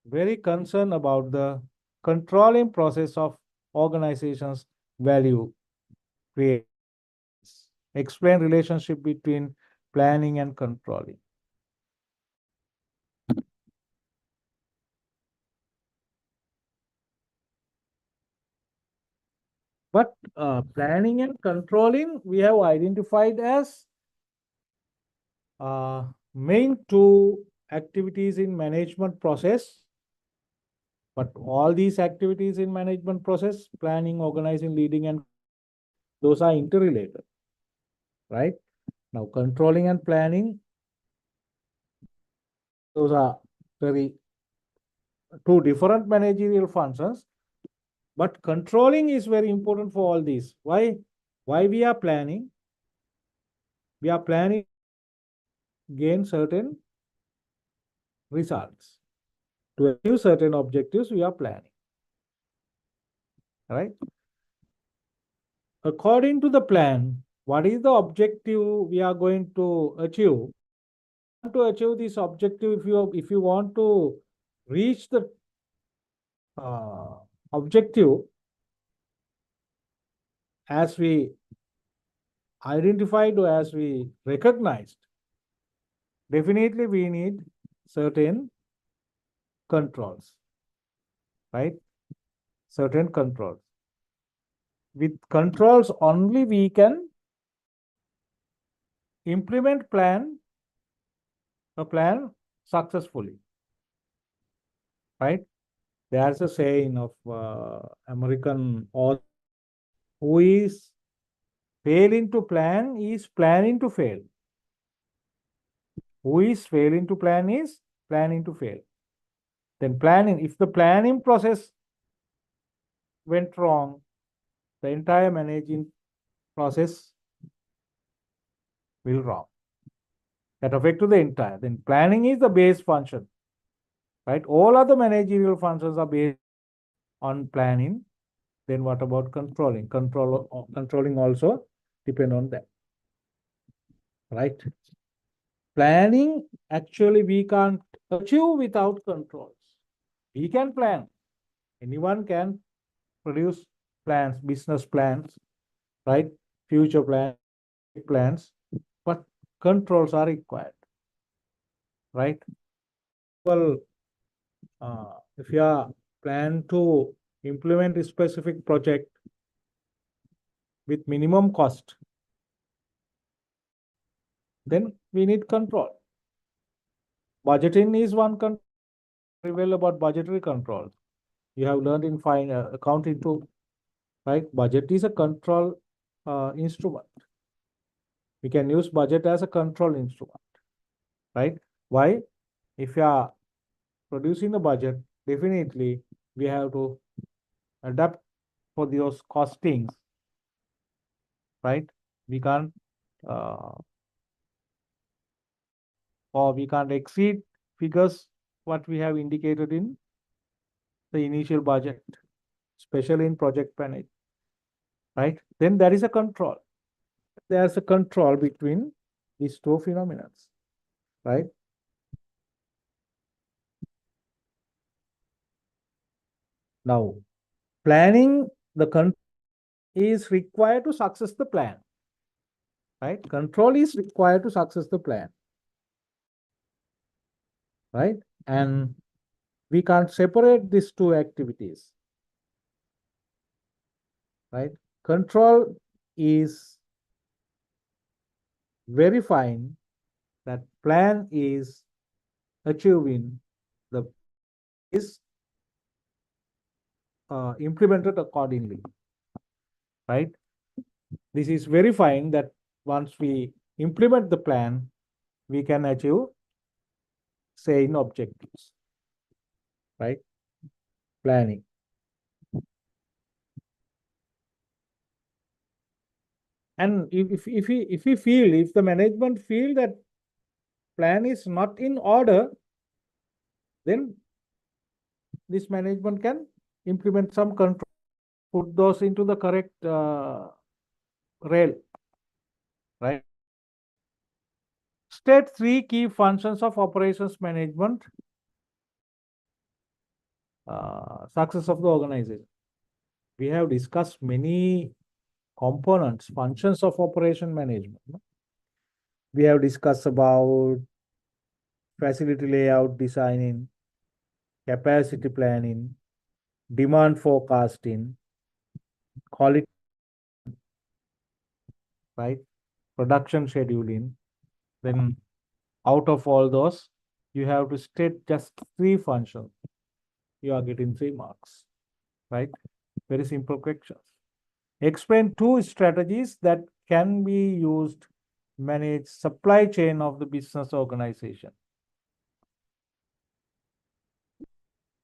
very concerned about the controlling process of organizations' value creation. Explain relationship between planning and controlling. But planning and controlling we have identified as main two activities in management process. But all these activities in management process, planning, organizing, leading, and those are interrelated, right? Now, controlling and planning, those are two different managerial functions. But controlling is very important for all these. Why we are planning? We are planning to gain certain results. To achieve certain objectives, we are planning. Right? According to the plan, what is the objective we are going to achieve? To achieve this objective, if you want to reach the objective as we identified or as we recognized, definitely we need certain controls, right? Certain controls. With controls only we can implement a plan successfully, right? There's a saying of American author, who is failing to plan is planning to fail. Who is failing to plan is planning to fail. Then planning, if the planning process went wrong, the entire managing process will wrong, that affect to the entire. Then planning is the base function, right? All other managerial functions are based on planning. Then what about controlling? Controlling also depend on that, right? Planning, actually, we can't achieve without controls. We can plan. Anyone can produce plans, business plans, right? Future plans, but controls are required, right? Well, if you are plan to implement a specific project with minimum cost, then we need control. Budgeting is one control. Very well about budgetary control. You have learned in accounting too, right? Budget is a control instrument. We can use budget as a control instrument, right? Why? If you are producing a budget, definitely we have to adapt for those costings, right? We can't or we can't exceed figures what we have indicated in the initial budget, especially in project management, right? Then there is a control. There's a control between these two phenomena, right? Now, planning the control is required to success the plan, right? Control is required to success the plan, right? And we can't separate these two activities, right? Control is verifying that plan is achieving the is implemented accordingly, right? This is verifying that once we implement the plan, we can achieve same objectives, right? Planning. And if the management feel that plan is not in order, then this management can implement some control, put those into the correct rail, right? State 3 key functions of operations management, success of the organization. We have discussed many components, functions of operation management. We have discussed about facility layout designing, capacity planning, demand forecasting, quality, right? Production scheduling. Then out of all those, you have to state just 3 functions. You are getting 3 marks, right? Very simple questions. Explain 2 strategies that can be used manage supply chain of the business organization.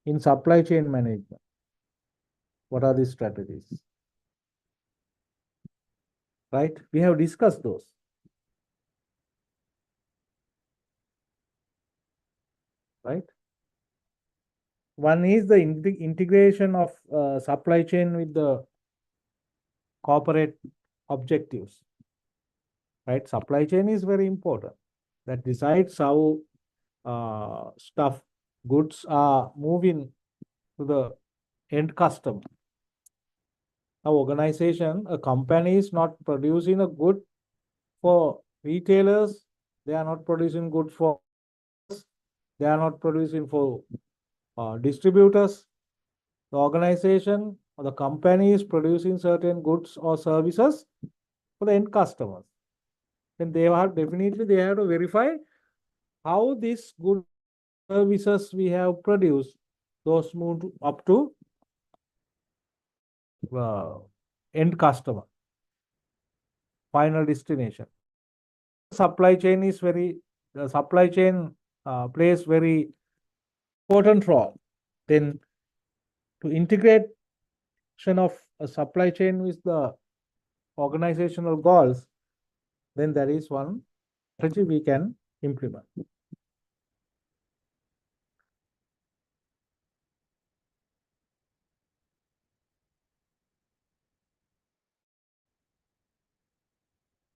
In supply chain management, what are the strategies? Right? We have discussed those. Right? One is the integration of supply chain with the corporate objectives. Right? Supply chain is very important. That decides how goods are moving to the end customer. An organization, a company is not producing a good for retailers. They are not producing good for, they are not producing for distributors. The organization or the company is producing certain goods or services for the end customers. Then they have definitely they have to verify how these good services we have produced, those move up to end customer, final destination. Supply chain is the supply chain plays very important role. Then to integration of a supply chain with the organizational goals, then there is one strategy we can implement.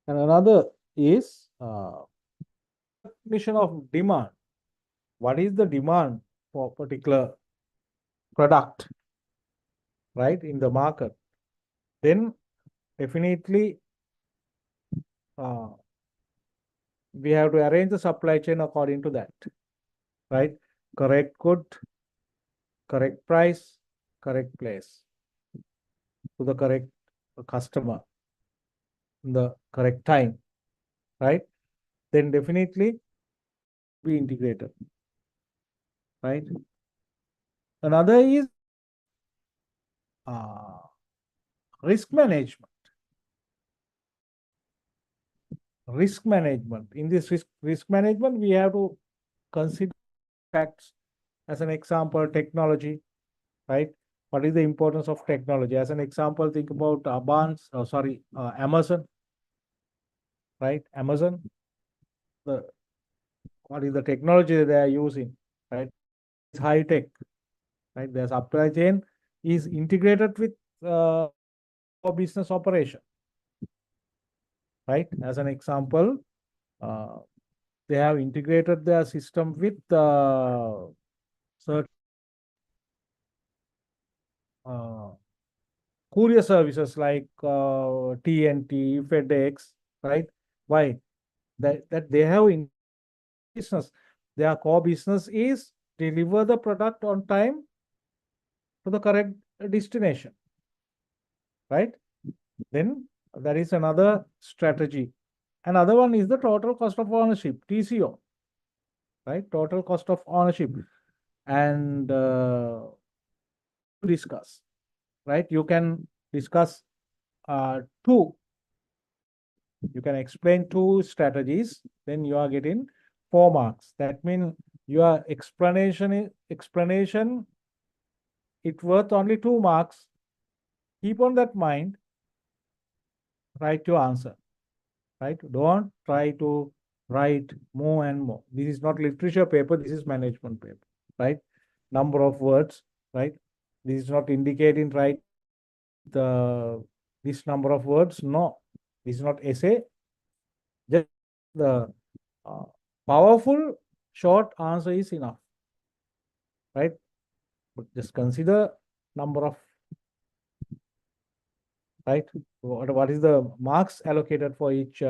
And another is definition of demand. What is the demand for particular product, right, in the market? Then definitely we have to arrange the supply chain according to that, right? Correct good, correct price, correct place to the correct customer in the correct time, right? Then definitely be integrated, right? Another is risk management. Risk management. In this risk management, we have to consider facts. As an example, technology, right? What is the importance of technology? As an example, think about Amazon, right? Amazon, what is the technology they are using, right? It's high tech, right? Their supply chain is integrated with business operation, right? As an example, they have integrated their system with certain courier services like TNT, FedEx, right? Why? That they have in business. Their core business is deliver the product on time to the correct destination, right? Then there is another strategy. Another one is the total cost of ownership, TCO, right? Total cost of ownership. And discuss, right? You can discuss two. You can explain two strategies, then you are getting 4 marks. That means your explanation, it worth only 2 marks. Keep on that mind, write your answer, right? Don't try to write more and more. This is not literature paper, this is management paper, right? Number of words, right? This is not indicating right this number of words. No, this is not essay. Just the powerful short answer is enough, right? But just consider number of, right? What is the marks allocated for each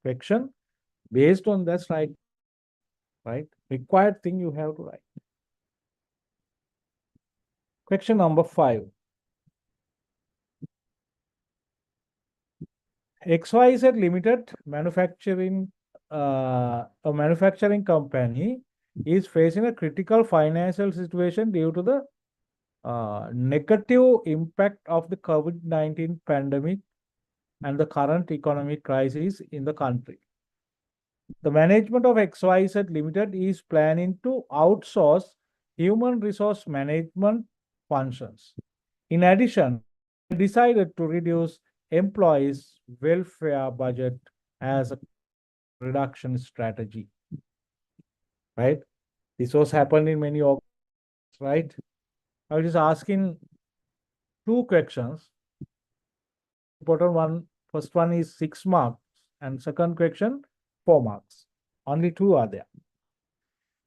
question? Based on that, right? Required thing you have to write. Question number 5. XYZ Limited manufacturing, a manufacturing company is facing a critical financial situation due to the negative impact of the COVID-19 pandemic and the current economic crisis in the country. The management of XYZ Limited is planning to outsource human resource management functions. In addition, decided to reduce employees' welfare budget as a reduction strategy. Right? This was happened in many organizations, right? I was just asking 2 questions. Important one, first one is 6 marks, and second question 4 marks. Only 2 are there.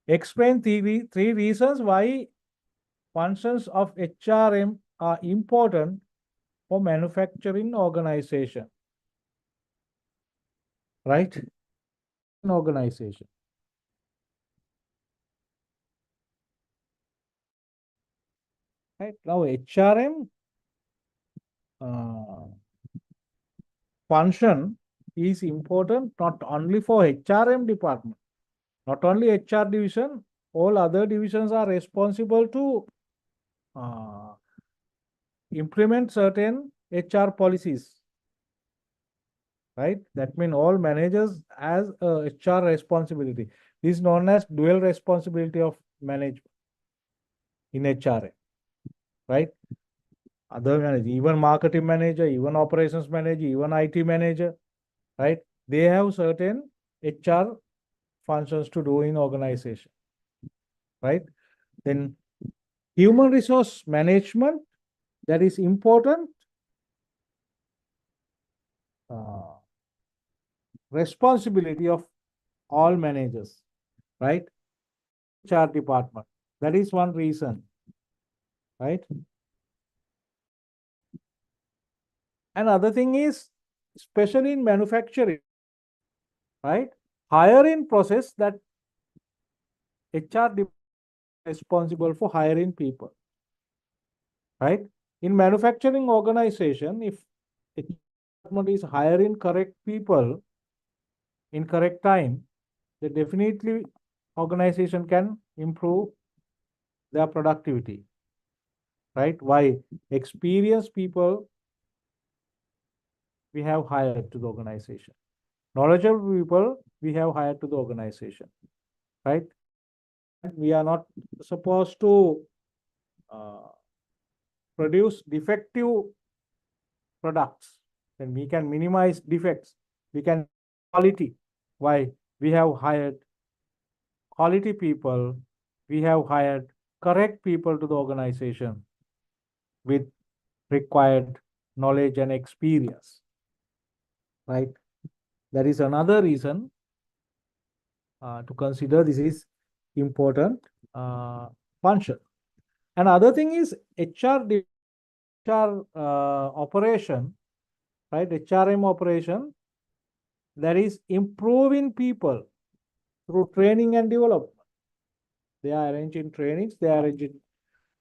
Explain 3 reasons why functions of HRM are important for manufacturing organization. Right? Organization. Right? Now HRM function is important not only for HRM department, not only HR division, all other divisions are responsible to implement certain HR policies, right? That means all managers as a HR responsibility. This is known as dual responsibility of management in HR, right? Other manager, even marketing manager, even operations manager, even IT manager, right? They have certain HR functions to do in organization, right? Then human resource management, that is important. Responsibility of all managers, right? HR department. That is one reason, right? Another thing is, especially in manufacturing, right? Hiring process, that HR department is responsible for hiring people, right? In manufacturing organization, if HR department is hiring correct people in correct time, then definitely organization can improve their productivity, right? Why? Experienced people we have hired to the organization. Knowledgeable people we have hired to the organization, right? We are not supposed to produce defective products. Then we can minimize defects. We can quality. Why? We have hired quality people. We have hired correct people to the organization with required knowledge and experience, right? That is another reason to consider this is important function. Another thing is HR operation, right? HRM operation, that is improving people through training and development. They are arranging trainings, they are arranging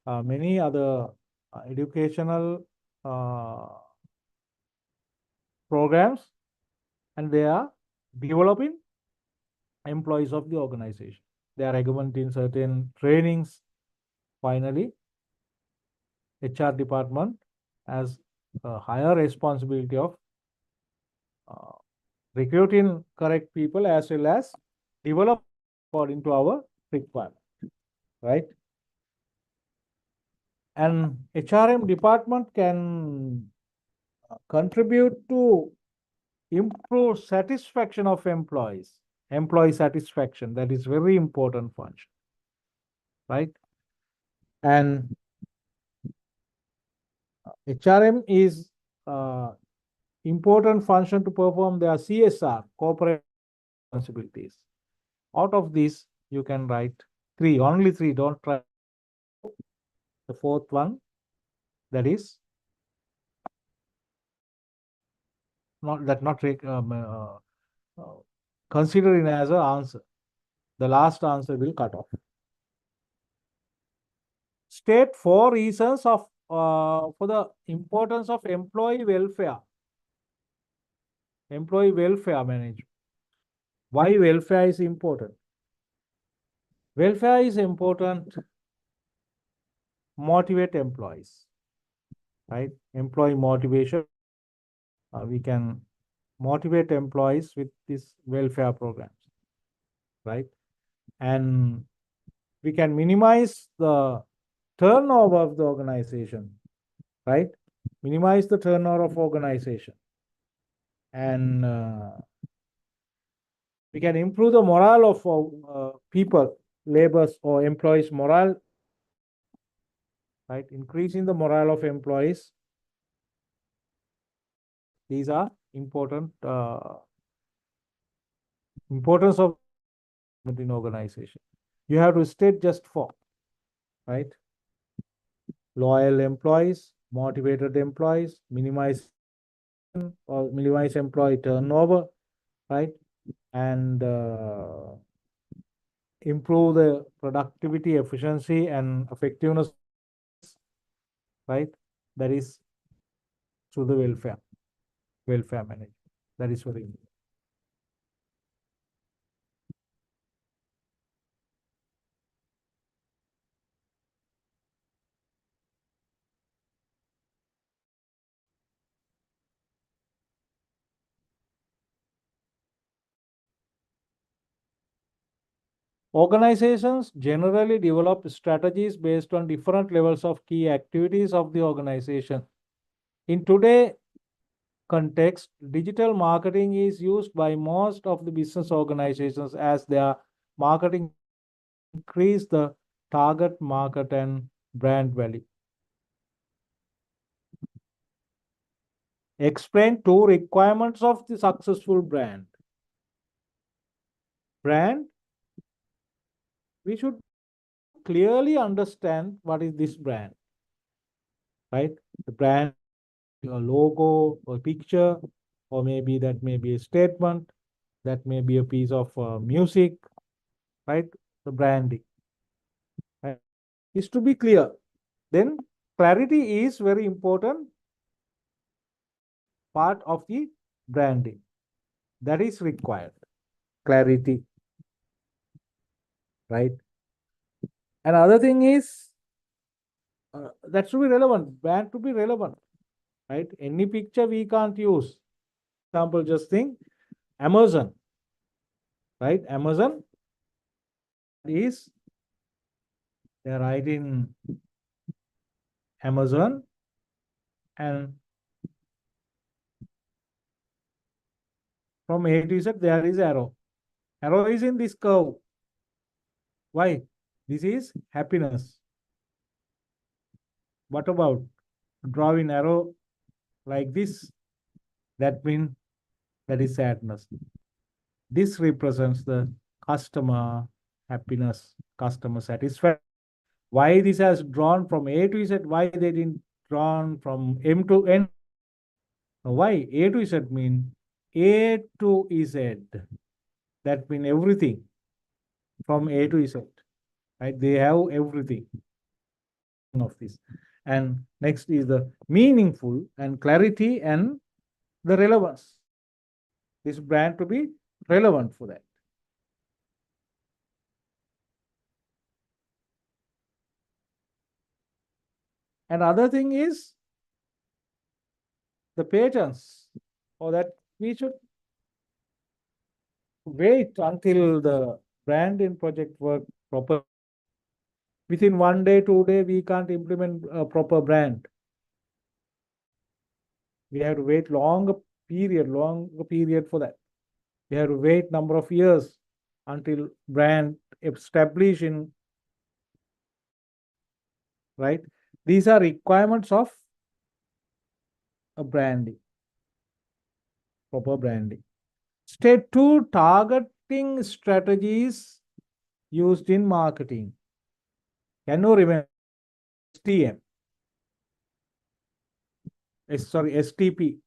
many other educational programs, and they are developing employees of the organization. They are recommending certain trainings. Finally, HR department has a higher responsibility of recruiting correct people as well as develop according to our requirement, right? And HRM department can contribute to improve satisfaction of employees, employee satisfaction. That is very important function, right? And HRM is important function to perform their CSR, corporate responsibilities. Out of these, you can write three, only three, don't try the fourth one. That is not considering as an answer. The last answer will cut off. State 4 reasons of for the importance of employee welfare. Employee welfare management. Why welfare is important? Welfare is important. Motivate employees, right? Employee motivation. We can motivate employees with these welfare programs, right? And we can minimize the turnover of the organization, right? Minimize the turnover of organization. And we can improve the morale of people, laborers or employees' morale, right? Increasing the morale of employees. These are important importance of in organization. You have to state just 4, right? Loyal employees, motivated employees, minimize employee turnover, right? And improve the productivity, efficiency, and effectiveness, right? That is through the welfare management. That is very important. Organizations generally develop strategies based on different levels of key activities of the organization. In today's context, digital marketing is used by most of the business organizations as their marketing increase the target market and brand value. Explain two requirements of the successful brand. Brand, we should clearly understand what is this brand, right? The brand, a logo or picture, or maybe that may be a statement, that may be a piece of music, right? The branding, right? Is to be clear. Then clarity is very important part of the branding. That is required. Clarity, right? Another thing is that should be relevant, brand to be relevant, right? Any picture we can't use. Example, just think Amazon, right? Amazon is, they're writing Amazon and from A to Z there is arrow. Arrow is in this curve. Why? This is happiness. What about drawing arrow like this? That means that is sadness. This represents the customer happiness, customer satisfaction. Why this has drawn from A to Z? Why they didn't drawn from M to N? Why? A to Z mean A to Z. That means everything from A to Z. Right? They have everything of this. And next is the meaningful and clarity and the relevance. This brand to be relevant for that. And other thing is the patience, or that we should wait until the branding project work proper. Within 1 day, 2 day, we can't implement a proper brand. We have to wait longer period for that. We have to wait number of years until brand established in, right? These are requirements of a branding, proper branding. Step 2, targeting strategies used in marketing. Can you remember STM? STP.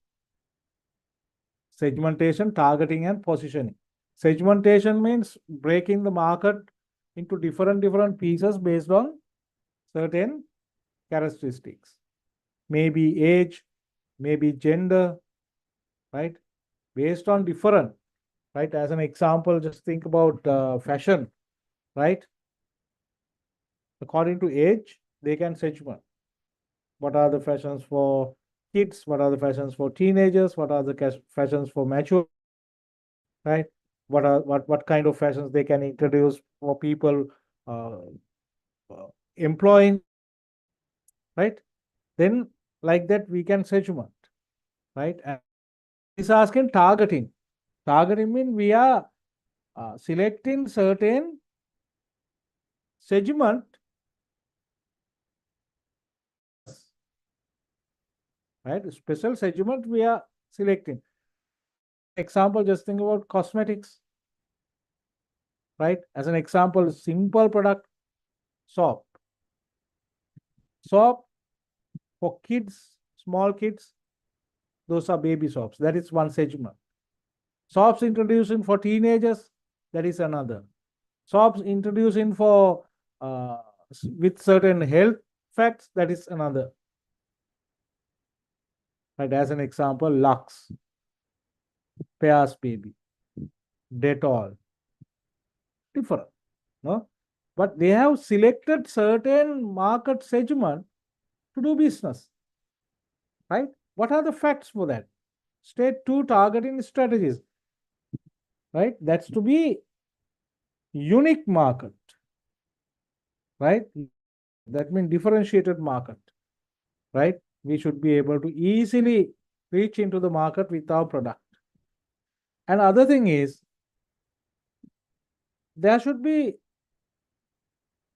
Segmentation, targeting, and positioning. Segmentation means breaking the market into different pieces based on certain characteristics. Maybe age, maybe gender, right? Based on different, right? As an example, just think about fashion, right? According to age, they can segment. What are the fashions for kids? What are the fashions for teenagers? What are the fashions for mature? Right? What kind of fashions they can introduce for people employing? Right? Then like that we can segment. Right? And it's asking targeting. Targeting means we are selecting certain segment, right? Special segment we are selecting. Example, just think about cosmetics, right? As an example, simple product, soap. Soap for kids, small kids, those are baby soaps. That is one segment. Soaps introducing for teenagers, that is another. Soaps introducing for with certain health facts, that is another. Right? As an example, Lux, Pears Baby, Dettol, different, no? But they have selected certain market segment to do business, right? What are the facts for that? Step 2, targeting strategies, right? That's to be unique market, right? That means differentiated market, right? We should be able to easily reach into the market with our product. And other thing is, there should be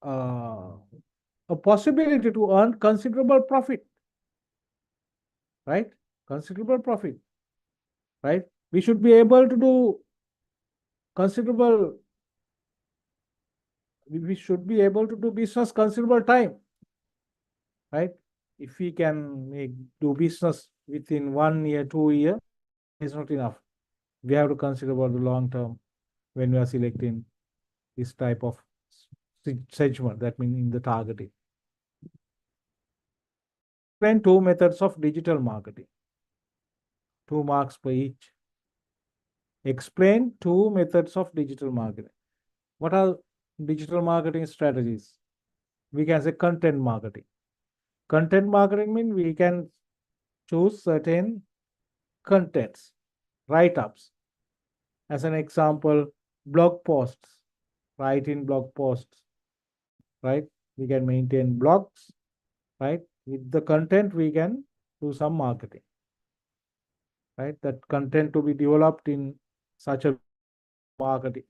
a possibility to earn considerable profit, right? Considerable profit, right? We should be able to do considerable, we should be able to do business considerable time, right? If we can do business within 1 year, 2 years, it's not enough. We have to consider about the long term when we are selecting this type of segment, that means in the targeting. Explain 2 methods of digital marketing. 2 marks per each. Explain 2 methods of digital marketing. What are digital marketing strategies? We can say content marketing. Content marketing means we can choose certain contents, write-ups. As an example, blog posts, write in blog posts, right? We can maintain blogs, right? With the content, we can do some marketing, right? That content to be developed in such a marketing.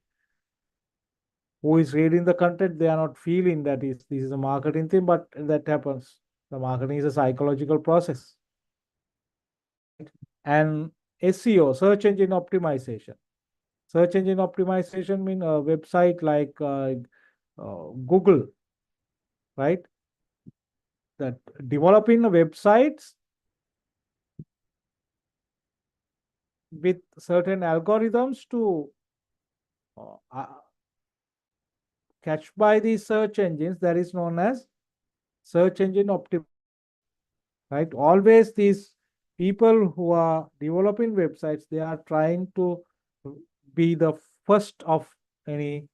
Who is reading the content, they are not feeling that this is a marketing thing, but that happens. The marketing is a psychological process. And SEO, search engine optimization. Search engine optimization means a website like Google, right? That developing websites with certain algorithms to catch by these search engines, that is known as search engine optimization, right? Always these people who are developing websites, they are trying to be the first of any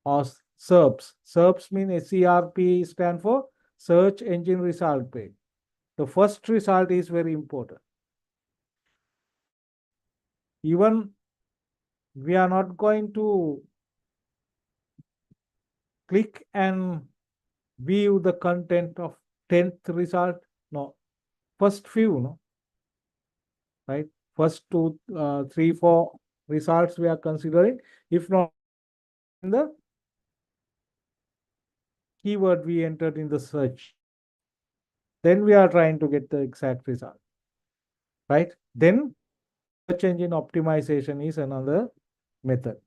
or SERPs. SERPs mean SERP stand for search engine result page. The first result is very important. Even we are not going to click and view the content of 10th result. No, first few, no, right? First 2, 3, 4 results we are considering. If not in the keyword we entered in the search, then we are trying to get the exact result, right? Then search engine optimization is another method.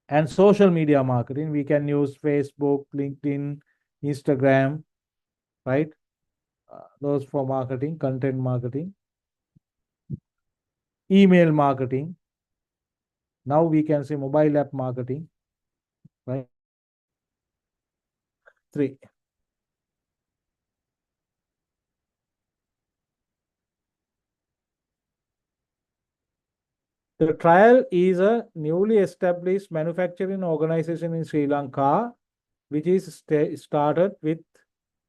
And social media marketing, we can use Facebook, LinkedIn, Instagram, right? Those for marketing, content marketing. Email marketing. Now we can say mobile app marketing, right? 3. The trial is a newly established manufacturing organization in Sri Lanka, which is started with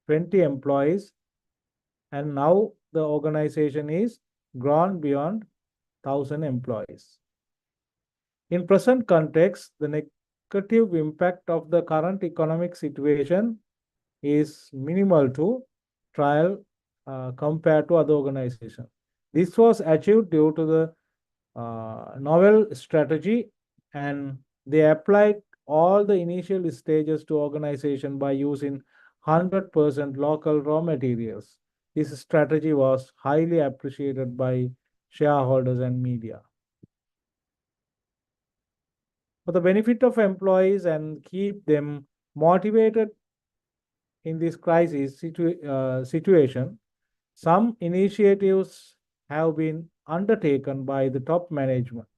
20 employees, and now the organization is grown beyond 1,000 employees. In present context, the negative impact of the current economic situation is minimal to trial compared to other organizations. This was achieved due to the novel strategy, and they applied all the initial stages to organization by using 100% local raw materials. This strategy was highly appreciated by shareholders and media. For the benefit of employees and keep them motivated in this crisis situation, some initiatives have been undertaken by the top management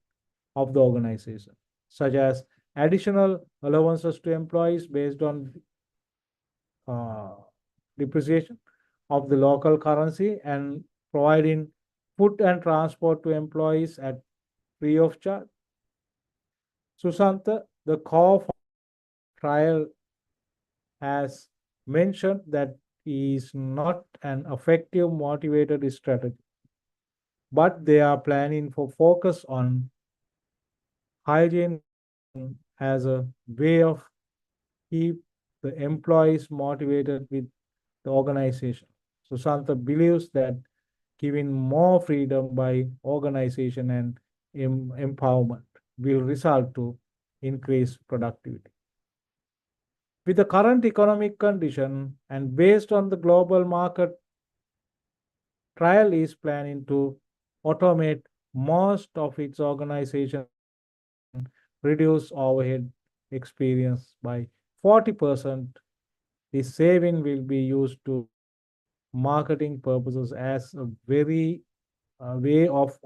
of the organization, such as additional allowances to employees based on depreciation of the local currency, and providing food and transport to employees at free of charge. Susantha, the trial, has mentioned that is not an effective motivated strategy, but they are planning for focus on hygiene as a way of keep the employees motivated with the organization. Susantha believes that giving more freedom by organization and empowerment will result to increased productivity. With the current economic condition and based on the global market, trial is planning to automate most of its organization, reduce overhead experience by 40%. This saving will be used to marketing purposes as a very way of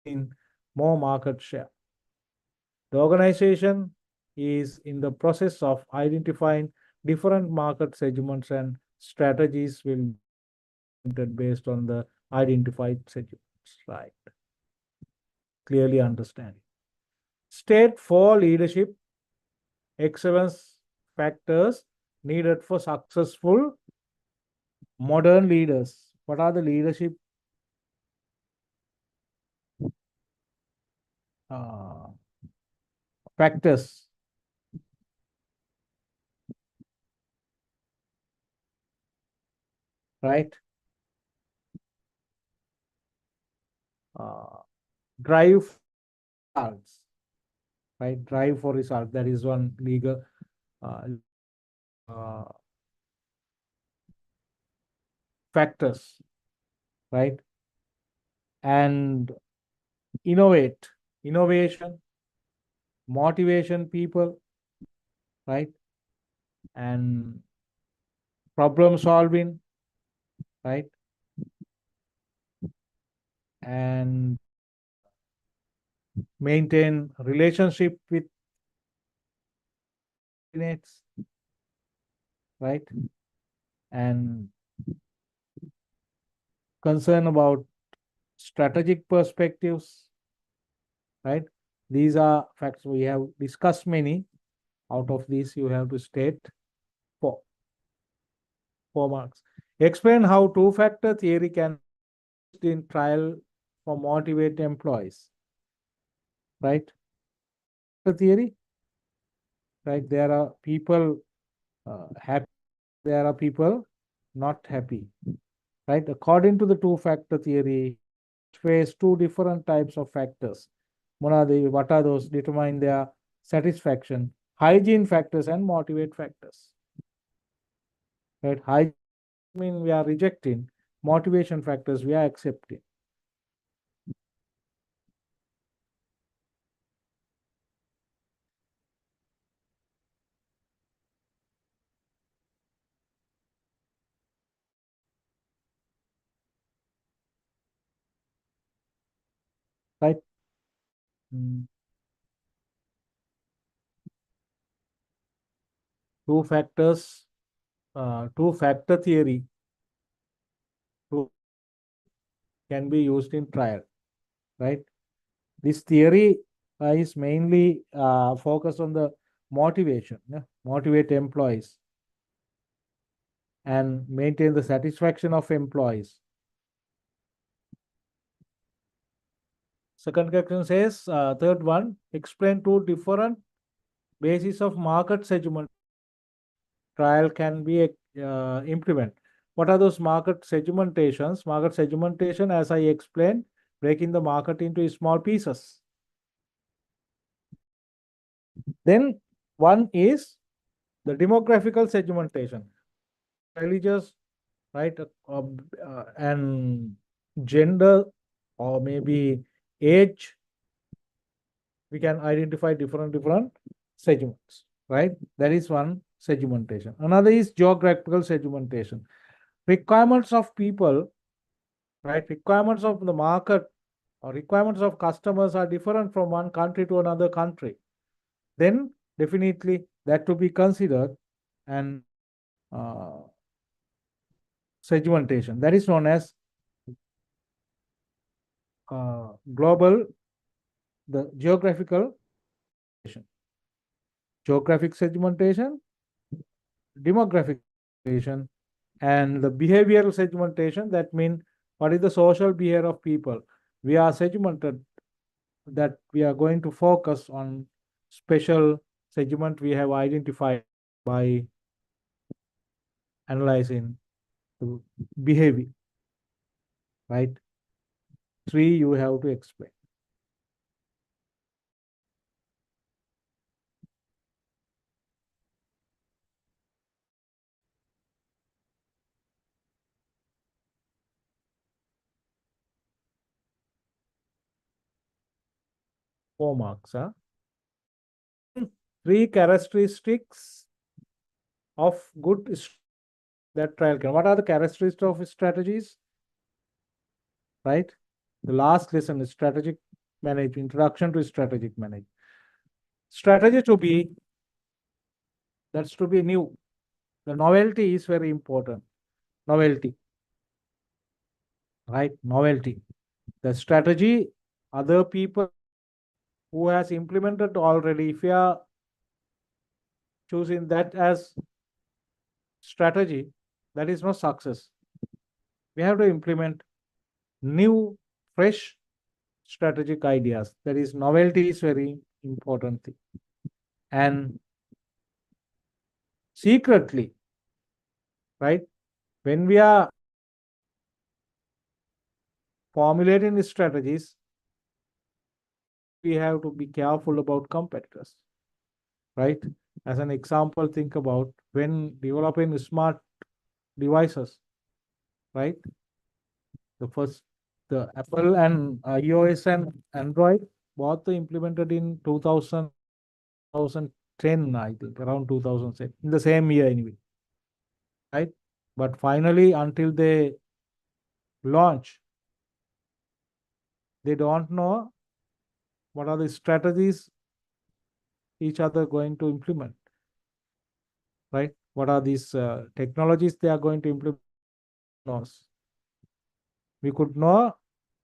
in more market share. The organization is in the process of identifying different market segments, and strategies will be implemented based on the identified segments, right? Clearly understanding. State 4 leadership excellence factors needed for successful modern leaders. What are the leadership factors? Right? Drive results. Right? Drive for results. That is one legal factors. Right? And innovation, motivation people, right? And problem solving, right? And maintain relationship with subordinates, right? And concern about strategic perspectives, right? These are facts we have discussed many. Out of these, you have to state four marks. Explain how two-factor theory can be used in trial for motivate employees, right? The theory, right? There are people happy, there are people not happy, right? According to the two-factor theory, face two different types of factors. What are those? Determine their satisfaction, hygiene factors and motivate factors. Right? Hygiene mean we are rejecting, motivation factors we are accepting. Right? Two factors, two-factor theory can be used in trial, right? This theory is mainly focused on the motivation, motivate employees and maintain the satisfaction of employees. Second question says, third one, explain two different basis of market segment trial can be implemented. What are those market segmentations? Market segmentation, as I explained, breaking the market into small pieces. Then one is the demographical segmentation, religious, right, and gender or maybe age. We can identify different segments, right? That is one segmentation. Another is geographical segmentation. Requirements of people, right? Requirements of the market or requirements of customers are different from one country to another country. Then definitely that to be considered and segmentation. That is known as global, the geographical geographic segmentation, demographic segmentation, and the behavioral segmentation. That means what is the social behavior of people. We are segmented that we are going to focus on special segment we have identified by analyzing the behavior. right? 3 you have to explain. Four marks, huh? 3 characteristics of good that trial can. What are the characteristics of strategies? Right? The last lesson is strategic management, introduction to strategic management. Strategy to be, that's to be new. The novelty is very important. Novelty. Right? Novelty. The strategy, other people who has implemented already, if you are choosing that as strategy, that is not success. We have to implement new, fresh strategic ideas. That is, novelty is very important thing. And secretly, right, when we are formulating the strategies, we have to be careful about competitors, right? As an example, think about when developing smart devices, right? The Apple and iOS and Android, both implemented in 2010, I think, around 2007, in the same year anyway, right? But finally, until they launch, they don't know what are the strategies each other going to implement, right? What are these technologies they are going to implement? We could know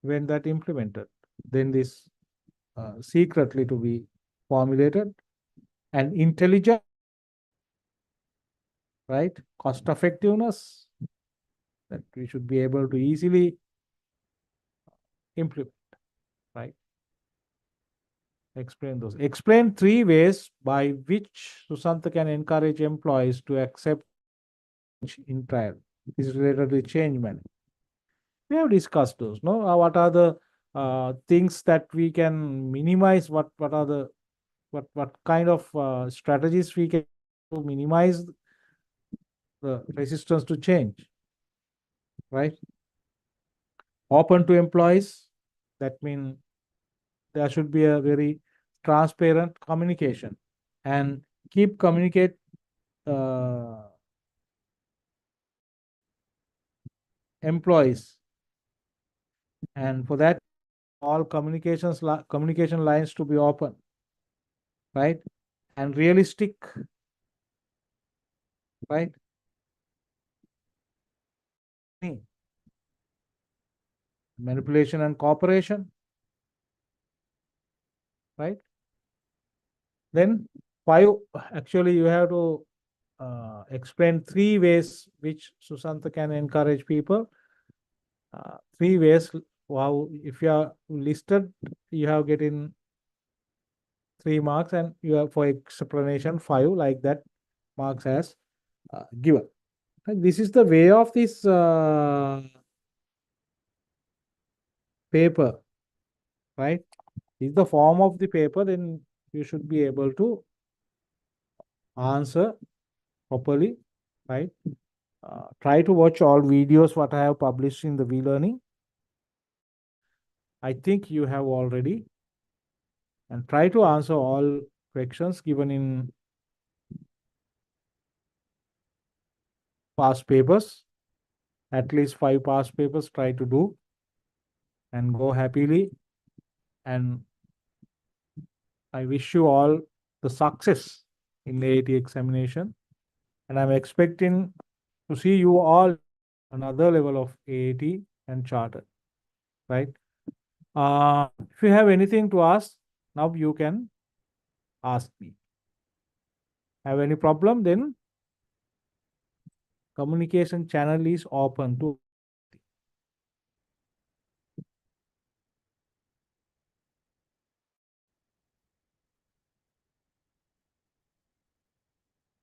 when that implemented. Then this secretly to be formulated and intelligent, right? Cost effectiveness, that we should be able to easily implement, right? Explain those. Explain 3 ways by which Susantha can encourage employees to accept in trial. This is related to change management. We have discussed those, no? What are the things that we can minimize? What are the what kind of strategies we can to minimize the resistance to change, right? Open to employees. That means there should be a very transparent communication and keep communicate employees, and for that all communication lines to be open, right, and realistic, right? Manipulation and cooperation, right? Then 5, actually you have to explain 3 ways which Susantha can encourage people. 3 ways. Wow, if you are listed, you have getting 3 marks, and you have for explanation 5, like that marks as given. And this is the way of this paper, right? This is the form of the paper, then you should be able to answer properly, right? Try to watch all videos what I have published in the vLearning. I think you have already, and try to answer all questions given in past papers. At least 5 past papers try to do and go happily. And I wish you all the success in the AAT examination. And I'm expecting to see you all another level of AAT and chartered, right? If you have anything to ask, now you can ask me. Have any problem, then communication channel is open to